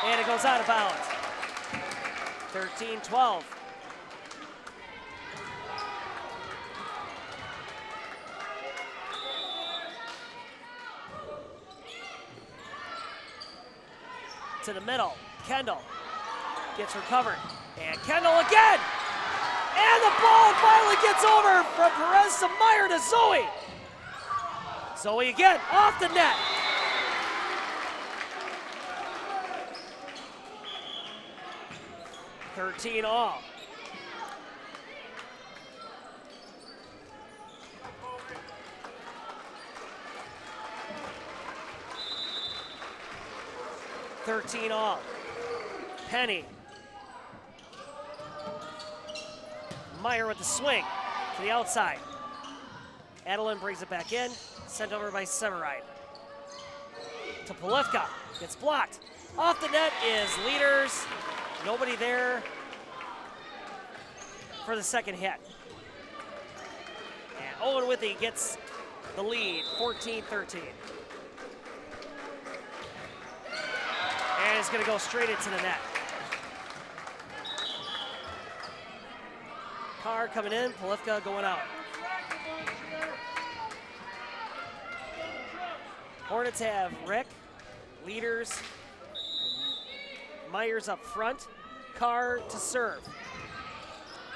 And it goes out of bounds. 13-12. To the middle, Kendall gets recovered, and Kendall again! And the ball finally gets over from Perez to Meyer to Zoe. Zoe again, off the net. $13 all. $13 all. Penny. Meyer with the swing to the outside. Adeline brings it back in, sent over by Severide. To Polivka, gets blocked. Off the net is Leaders. Nobody there for the second hit. And Owen-Withee gets the lead, 14-13. And it's gonna go straight into the net. Carr coming in, Polivka going out. Hornets have Rick, Leaders, Myers up front, Carr to serve.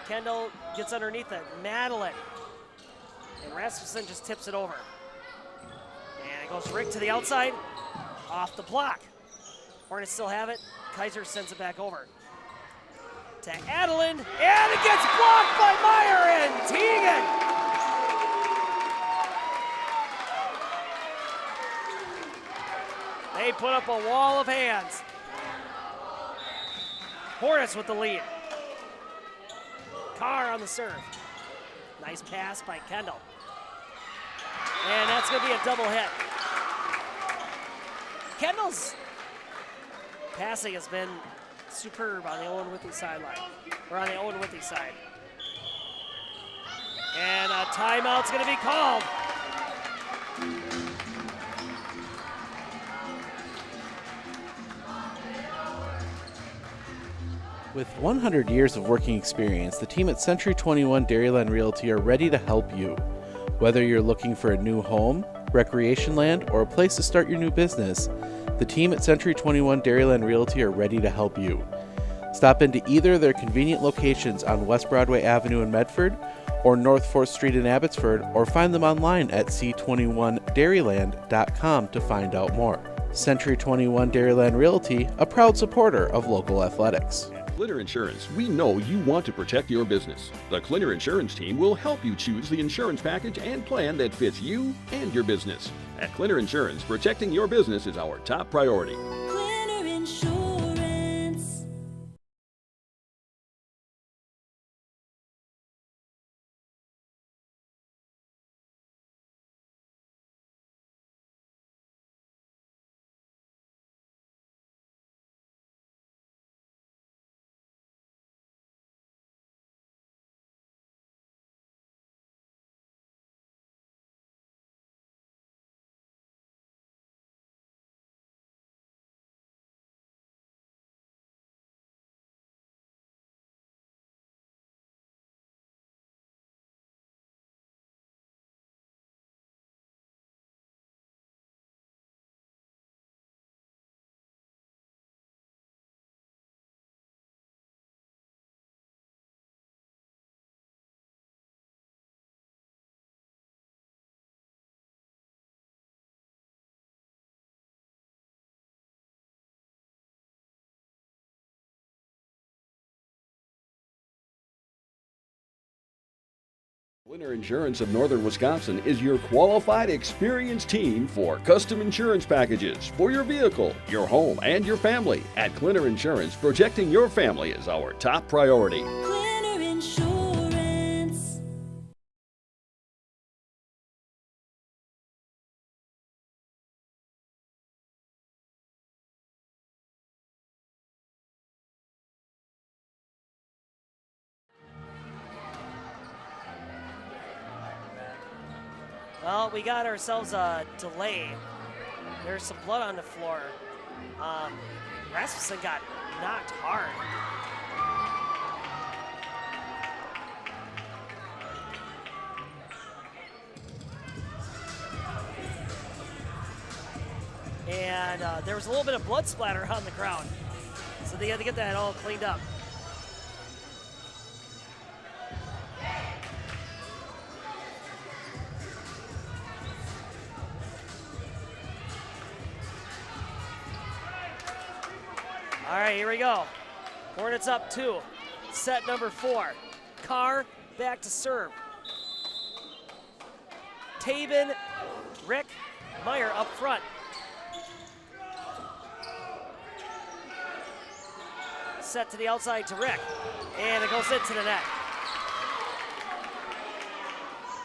Kendall gets underneath it, Madeline. And Rasmussen just tips it over. And it goes Rick to the outside, off the block. Hornets still have it, Kaiser sends it back over. To Adeline, and it gets blocked by Meyer and Teagan. They put up a wall of hands. Hornets with the lead. Carr on the serve. Nice pass by Kendall. And that's going to be a double hit. Kendall's passing has been superb on the Owen-Withee sideline, or on the Owen-Withee side. And a timeout's going to be called. With 100 years of working experience, the team at Century 21 Dairyland Realty are ready to help you. Whether you're looking for a new home, recreation land, or a place to start your new business, the team at Century 21 Dairyland Realty are ready to help you. Stop into either of their convenient locations on West Broadway Avenue in Medford or North 4th Street in Abbotsford, or find them online at c21dairyland.com to find out more. Century 21 Dairyland Realty, a proud supporter of local athletics. Clinner Insurance, we know you want to protect your business. The Clinner Insurance team will help you choose the insurance package and plan that fits you and your business. At Clinner Insurance, protecting your business is our top priority. Clinner Insurance. Clinner Insurance of Northern Wisconsin is your qualified, experienced team for custom insurance packages for your vehicle, your home, and your family. At Clinner Insurance, protecting your family is our top priority. Clinner Insurance. Well, we got ourselves a delay. There's some blood on the floor. Rasmussen got knocked hard. And there was a little bit of blood splatter on the ground. So they had to get that all cleaned up. All right, here we go. Hornets up 2. Set number 4. Carr back to serve. Tabin, Rick, Meyer up front. Set to the outside to Rick. And it goes into the net.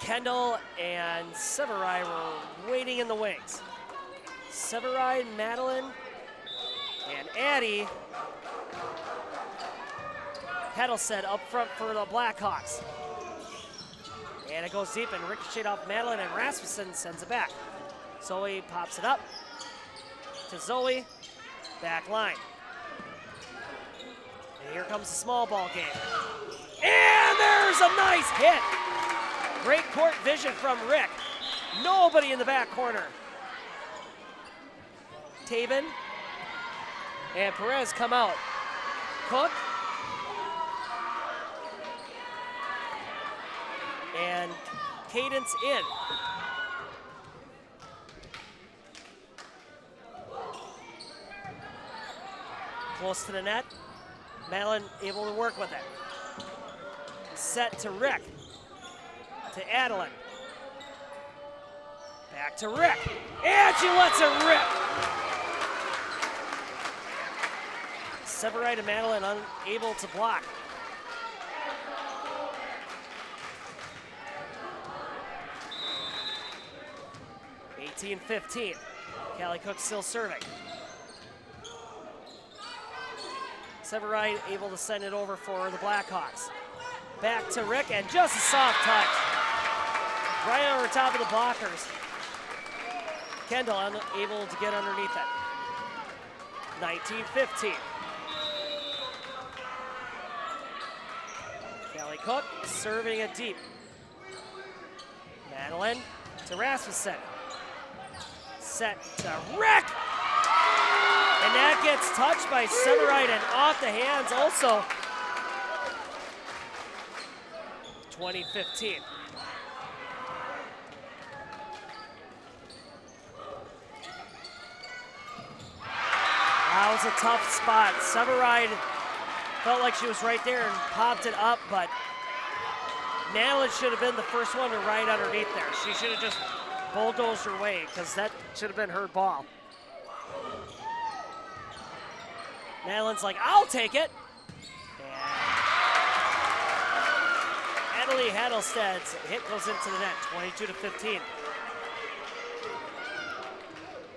Kendall and Severide were waiting in the wings. Severide, Madeline, and Addie. Heddlestead up front for the Blackhawks. And it goes deep and ricocheted off Madeline, and Rasmussen sends it back. Zoe pops it up to Zoe, back line. And here comes the small ball game. And there's a nice hit. Great court vision from Rick. Nobody in the back corner. Taven and Perez come out. Cook. And Cadence in. Close to the net. Madeline able to work with it. Set to Rick. To Adeline. Back to Rick. And she lets it rip. Severide and Madeline unable to block. (18-15). Callie Cook still serving. Severide able to send it over for the Blackhawks. Back to Rick, and just a soft touch. Right over top of the blockers. Kendall unable to get underneath it. 19-15. Callie Cook serving it deep. Madeline to Rasmussen. Set to Rick! And that gets touched by Severide and off the hands also. 20-15. That was a tough spot. Severide felt like she was right there and popped it up, but Madeline should have been the first one to ride underneath there. She should have just bulldozed her way, because that should have been her ball. Madeline's like, I'll take it. And Adelie Heddlestead's hit goes into the net, 22-15.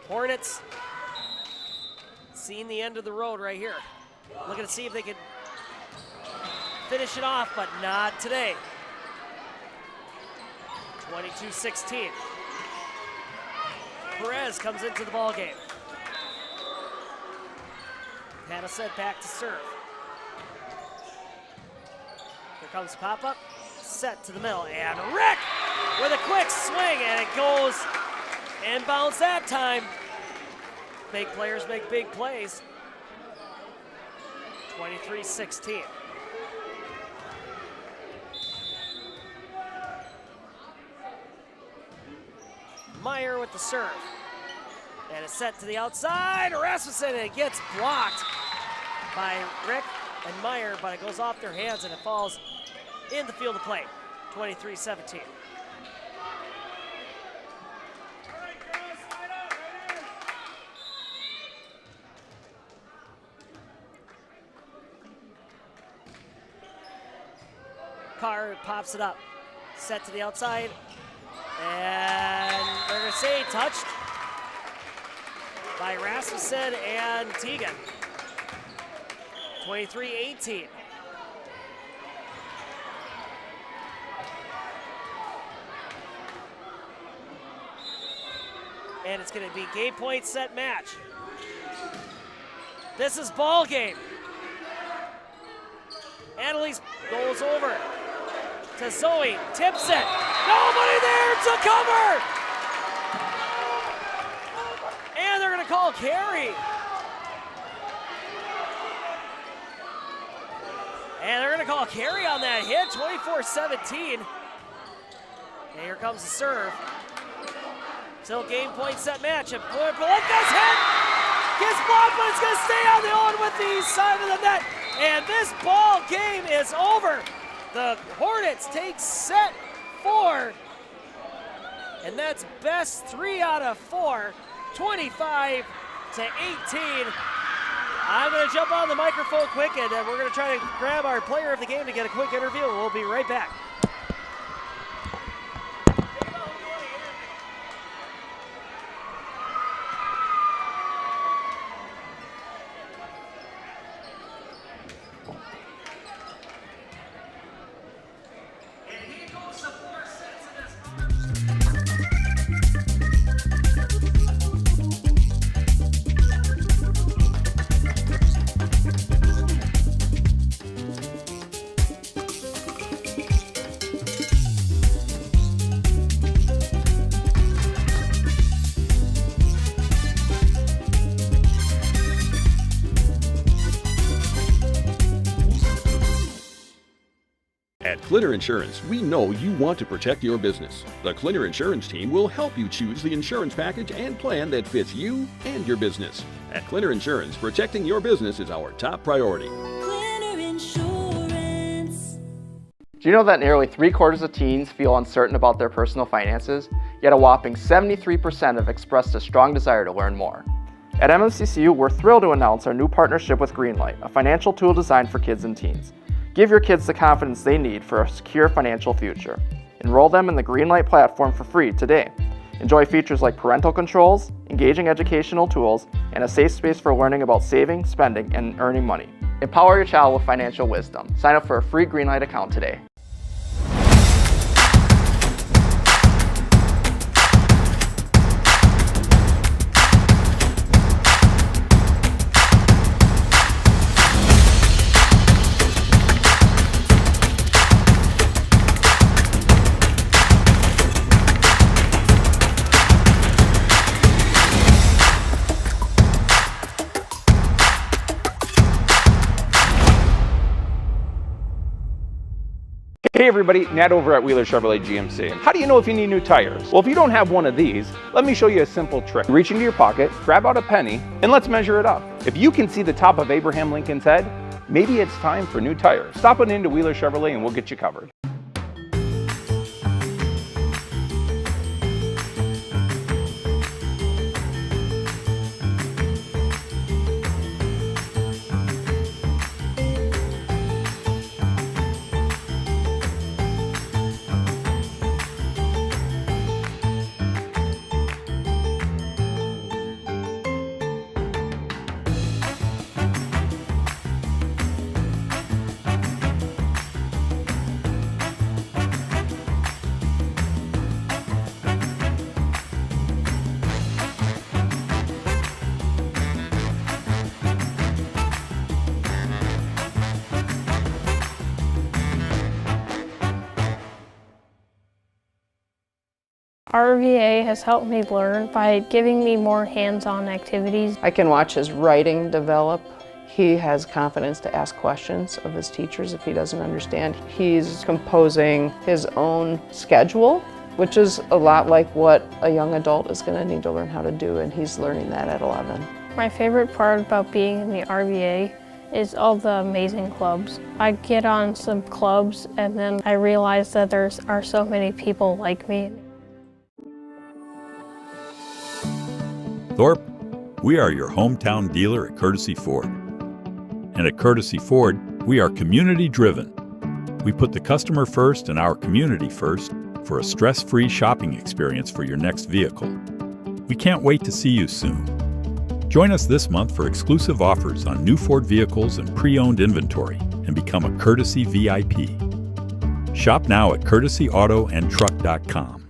Hornets seeing the end of the road right here. Looking to see if they can finish it off, but not today. 22-16. Perez comes into the ball game. Hannah said back to serve. Here comes pop-up, set to the middle, and Rick with a quick swing, and it goes inbounds that time. Big players make big plays. 23-16. Meyer with the serve. And it's set to the outside. Rasmussen, and it gets blocked by Rick and Meyer, but it goes off their hands and it falls in the field of play. 23-17. Carr pops it up. Set to the outside. And they're going to say touched by Rasmussen and Teagan. 23-18. And it's going to be game point set match. This is ball game. Annalise goes over to Zoe, tips it. Nobody there to cover! And they're going to call carry. And they're going to call carry on that hit, 24-17. And here comes the serve. Still game point set match. And Palenka's hit! Gets blocked, but it's going to stay on the Owen-Withee side of the net. And this ball game is over. The Hornets take set 4. And that's best 3 out of 4, 25-18. I'm going to jump on the microphone quick, and we're going to try to grab our player of the game to get a quick interview, and we'll be right back. At Clinner Insurance, we know you want to protect your business. The Clinner Insurance team will help you choose the insurance package and plan that fits you and your business. At Clinner Insurance, protecting your business is our top priority. Clinner Insurance. Do you know that nearly 3/4 of teens feel uncertain about their personal finances? Yet a whopping 73% have expressed a strong desire to learn more. At MMCCU, we're thrilled to announce our new partnership with Greenlight, a financial tool designed for kids and teens. Give your kids the confidence they need for a secure financial future. Enroll them in the Greenlight platform for free today. Enjoy features like parental controls, engaging educational tools, and a safe space for learning about saving, spending, and earning money. Empower your child with financial wisdom. Sign up for a free Greenlight account today. Hey everybody, Nat over at Wheeler Chevrolet GMC. How do you know if you need new tires? Well, if you don't have one of these, let me show you a simple trick. Reach into your pocket, grab out a penny, and let's measure it up. If you can see the top of Abraham Lincoln's head, maybe it's time for new tires. Stop on into Wheeler Chevrolet and we'll get you covered. RVA has helped me learn by giving me more hands-on activities. I can watch his writing develop. He has confidence to ask questions of his teachers if he doesn't understand. He's composing his own schedule, which is a lot like what a young adult is going to need to learn how to do, and he's learning that at 11. My favorite part about being in the RVA is all the amazing clubs. I get on some clubs and then I realize that there are so many people like me. Thorpe, we are your hometown dealer at Courtesy Ford. And at Courtesy Ford, we are community driven. We put the customer first and our community first for a stress-free shopping experience for your next vehicle. We can't wait to see you soon. Join us this month for exclusive offers on new Ford vehicles and pre-owned inventory and become a Courtesy VIP. Shop now at courtesyautoandtruck.com.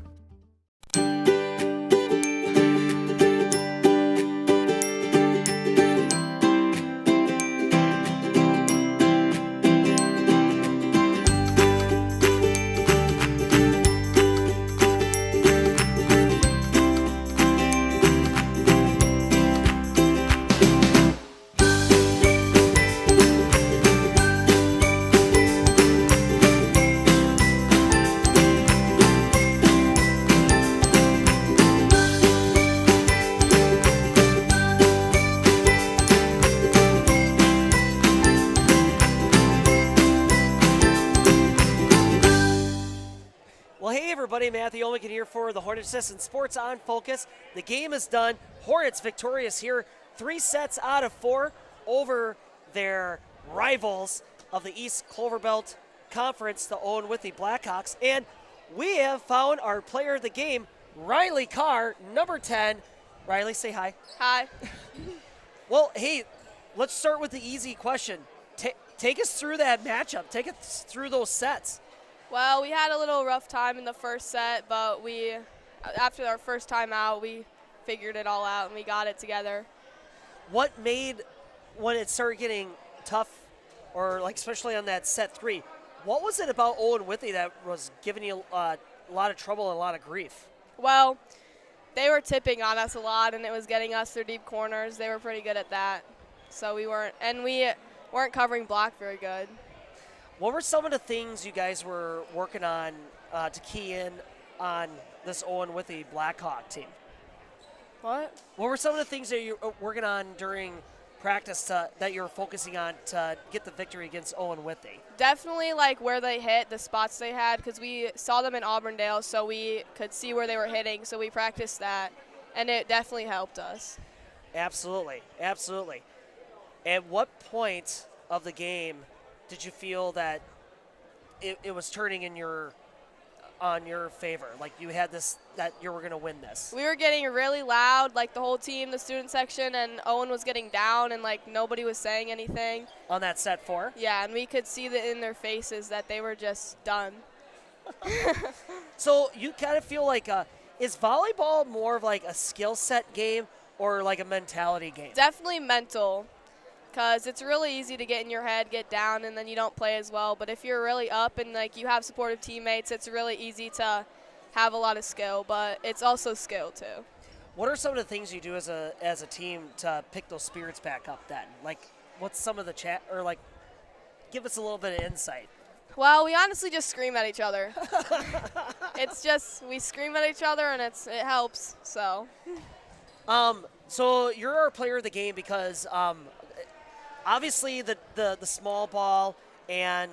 Matthew Owen-Withee here for the Hornets and Sports on Focus. The game is done. Hornets victorious here, 3 sets out of 4. over their rivals of the East Cloverbelt Conference, the Owen-Withee Blackhawks. And we have found our player of the game, Riley Carr, number 10. Riley, say hi. Hi. Well, hey, let's start with the easy question. Take us through that matchup. Take us through those sets. Well, we had a little rough time in the first set, but after our first time out, we figured it all out and we got it together. What made, when it started getting tough, or like especially on that set 3, what was it about Owen-Withee that was giving you a lot of trouble and a lot of grief? Well, they were tipping on us a lot, and it was getting us their deep corners. They were pretty good at that. So we weren't covering block very good. What were some of the things you guys were working on to key in on this Owen-Withee Blackhawk team? What? What were some of the things that you were working on during practice that you were focusing on to get the victory against Owen-Withee? Definitely like where they hit, the spots they had, because we saw them in Auburndale, so we could see where they were hitting, so we practiced that, and it definitely helped us. Absolutely, absolutely. At what point of the game did you feel that it was turning on your favor? Like you had this, that you were going to win this? We were getting really loud, like the whole team, the student section, and Owen was getting down, and like nobody was saying anything. On that set 4? Yeah, and we could see in their faces that they were just done. So you kind of feel like, is volleyball more of like a skill set game or like a mentality game? Definitely mental. Because it's really easy to get in your head, get down, and then you don't play as well. But if you're really up and like you have supportive teammates, it's really easy to have a lot of skill. But it's also skill too. What are some of the things you do as a team to pick those spirits back up then? Like, what's some of the chat, or like, give us a little bit of insight. Well, we honestly just scream at each other. It's just, we scream at each other and it helps, so. So you're our player of the game because obviously the small ball and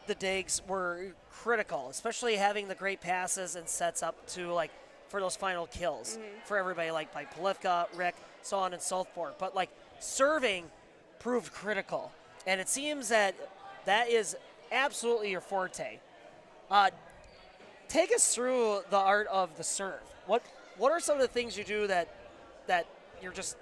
the digs were critical, especially having the great passes and sets up to like for those final kills for everybody, like by Polivka, Rick, so on and so forth. But like serving proved critical, and it seems that is absolutely your forte. Take us through the art of the serve. What are some of the things you do that you're just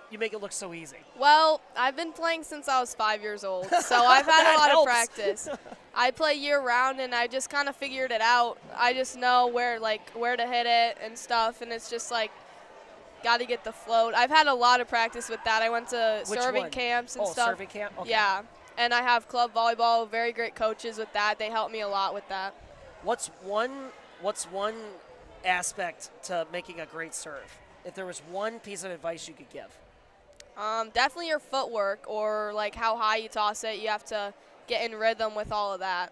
you make it look so easy? Well, I've been playing since I was 5 years old, so I've had a lot of practice. I play year round, and I just kind of figured it out. I just know where to hit it and stuff, and it's just like got to get the float. I've had a lot of practice with that. I went to serving camps and stuff. Serving camp? Okay. Yeah, and I have club volleyball, very great coaches with that. They help me a lot with that. What's one aspect to making a great serve? If there was one piece of advice you could give. Definitely your footwork, or like how high you toss it. You have to get in rhythm with all of that.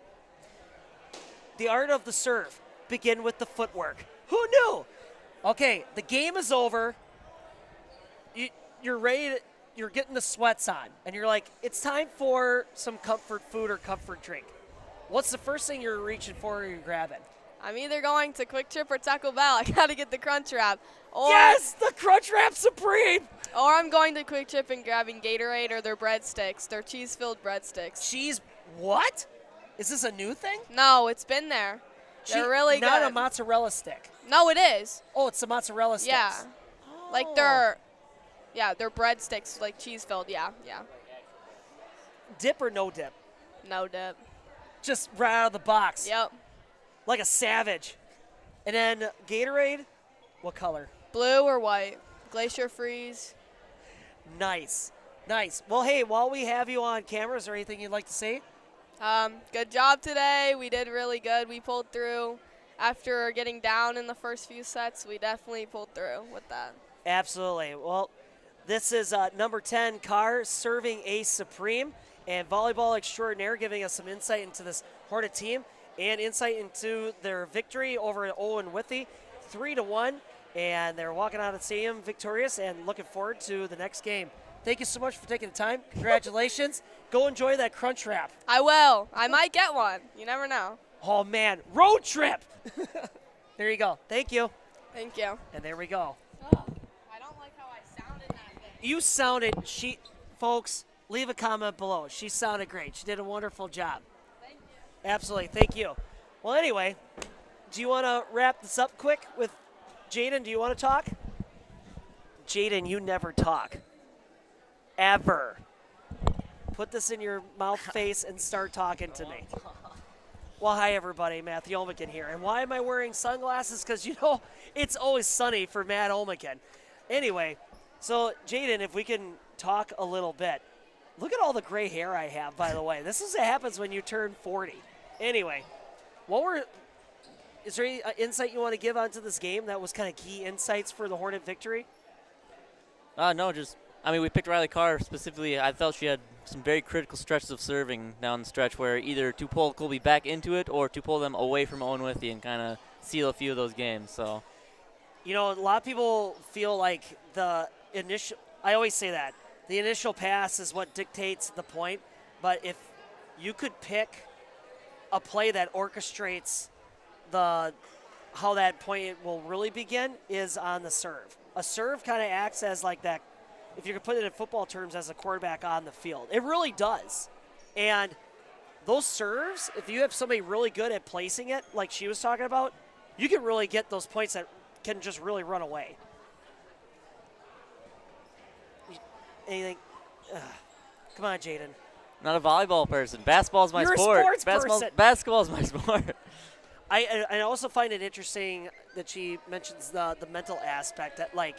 The art of the serve. Begin with the footwork. Who knew? Okay, the game is over. You're ready. You're getting the sweats on, and you're like, it's time for some comfort food or comfort drink. What's the first thing you're reaching for or you're grabbing? I'm either going to Quick Trip or Taco Bell. I got to get the Crunch Wrap. Yes, the Crunch Wrap Supreme! Or I'm going to Quick Trip and grabbing Gatorade or their breadsticks, their cheese-filled breadsticks. Cheese, what? Is this a new thing? No, it's been there. They're really good. Not a mozzarella stick. No, it is. Oh, it's the mozzarella sticks. Yeah. Oh. Like they're breadsticks, like cheese-filled, yeah. Dip or no dip? No dip. Just right out of the box. Yep. Like a savage. And then Gatorade, what color? Blue or white. Glacier Freeze. Nice. Well, hey, while we have you on camera, is there anything you'd like to say? Good job today. We did really good. We pulled through. After getting down in the first few sets, we definitely pulled through with that. Absolutely. Well, this is number 10, Carr, serving ace supreme, and volleyball extraordinaire, giving us some insight into this Hornet team and insight into their victory over at Owen-Withee, 3-1, and they're walking out of the stadium victorious and looking forward to the next game. Thank you so much for taking the time. Congratulations. Go enjoy that Crunch Wrap. I will. I might get one. You never know. Oh, man. Road trip. There you go. Thank you. Thank you. And there we go. Oh, I don't like how I sounded that day. You sounded, folks, leave a comment below. She sounded great. She did a wonderful job. Thank you. Absolutely. Thank you. Well, anyway, do you want to wrap this up quick with Jaden? Do you want to talk? Jaden, you never talk. Ever. Put this in your mouth face and start talking to me. Well, hi, everybody. Matthew Olmican here. And why am I wearing sunglasses? Because, you know, it's always sunny for Matt Olmican. Anyway, so, Jaden, if we can talk a little bit. Look at all the gray hair I have, by the way. This is what happens when you turn 40. Anyway, is there any insight you want to give onto this game that was kind of key insights for the Hornet victory? No, we picked Riley Carr specifically. I felt she had some very critical stretches of serving down the stretch where either to pull Colby back into it or to pull them away from Owen-Withee and kind of seal a few of those games. So, you know, a lot of people feel like I always say that, the initial pass is what dictates the point, but if you could pick a play that orchestrates how that point will really begin is on the serve. A serve kind of acts as like that, if you could put it in football terms, as a quarterback on the field. It really does. And those serves, if you have somebody really good at placing it, like she was talking about, you can really get those points that can just really run away. Anything? Come on, Jaden. Not a volleyball person. Basketball is my sport. You're a sports person. Basketball is my sport. I also find it interesting that she mentions the mental aspect, that like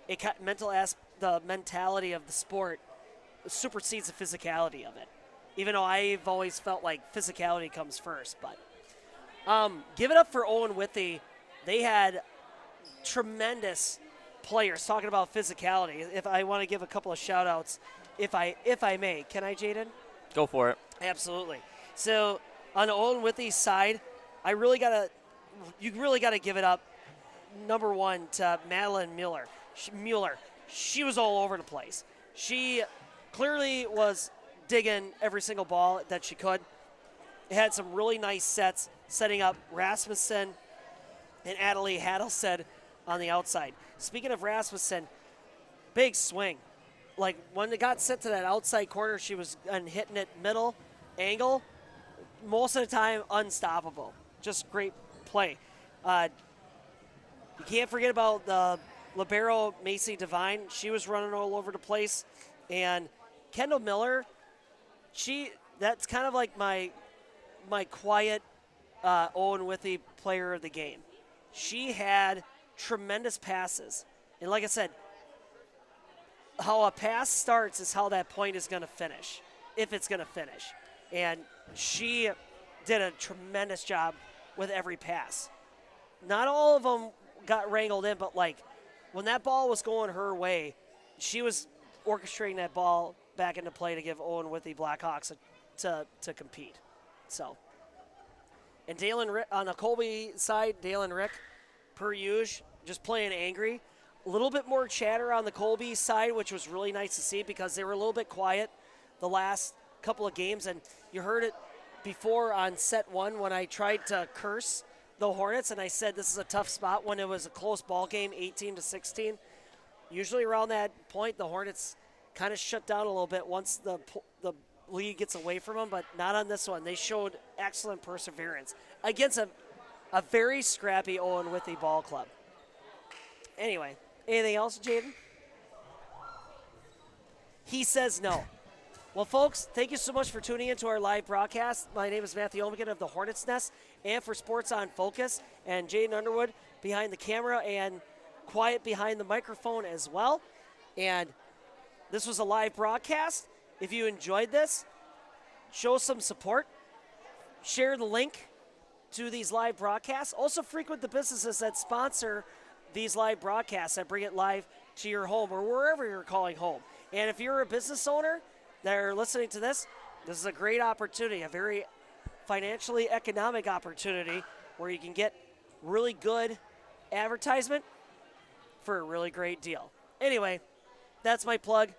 the mentality of the sport supersedes the physicality of it. Even though I've always felt like physicality comes first, but give it up for Owen-Withee. They had tremendous players. Talking about physicality, if I want to give a couple of shout outs, if I may, can I, Jaden? Go for it. Absolutely. So on the Owen-Withee side, you really gotta give it up, number one, to Madeline Mueller. She was all over the place. She clearly was digging every single ball that she could. Had some really nice sets, setting up Rasmussen and Adelie Haddlestead on the outside. Speaking of Rasmussen, big swing. Like when it got set to that outside corner, she was hitting it middle angle. Most of the time, unstoppable. Just great play. You can't forget about the libero Macy Devine. She was running all over the place. And Kendall Miller, that's kind of like my quiet Owen-Withee player of the game. She had tremendous passes. And like I said, how a pass starts is how that point is going to finish, if it's going to finish. And she did a tremendous job with every pass. Not all of them got wrangled in, but like when that ball was going her way, she was orchestrating that ball back into play to give Owen-Withee Blackhawks to compete. So, and Dalen Rick, on the Colby side, Dalen Rick, per usual, just playing angry. A little bit more chatter on the Colby side, which was really nice to see because they were a little bit quiet the last couple of games. And you heard it before on set one when I tried to curse the Hornets, and I said this is a tough spot when it was a close ball game, 18-16. Usually around that point, the Hornets kind of shut down a little bit once the lead gets away from them, but not on this one. They showed excellent perseverance against a very scrappy Owen-Withee ball club. Anyway, anything else, Jaden? He says no. Well, folks, thank you so much for tuning in to our live broadcast. My name is Matthew Olmican of the Hornets Nest and for Sports on Focus, and Jaden Underwood behind the camera and quiet behind the microphone as well. And this was a live broadcast. If you enjoyed this, show some support. Share the link to these live broadcasts. Also frequent the businesses that sponsor these live broadcasts, that bring it live to your home or wherever you're calling home. And if you're a business owner that are listening to this is a great opportunity, a very financially economic opportunity where you can get really good advertisement for a really great deal. Anyway, that's my plug.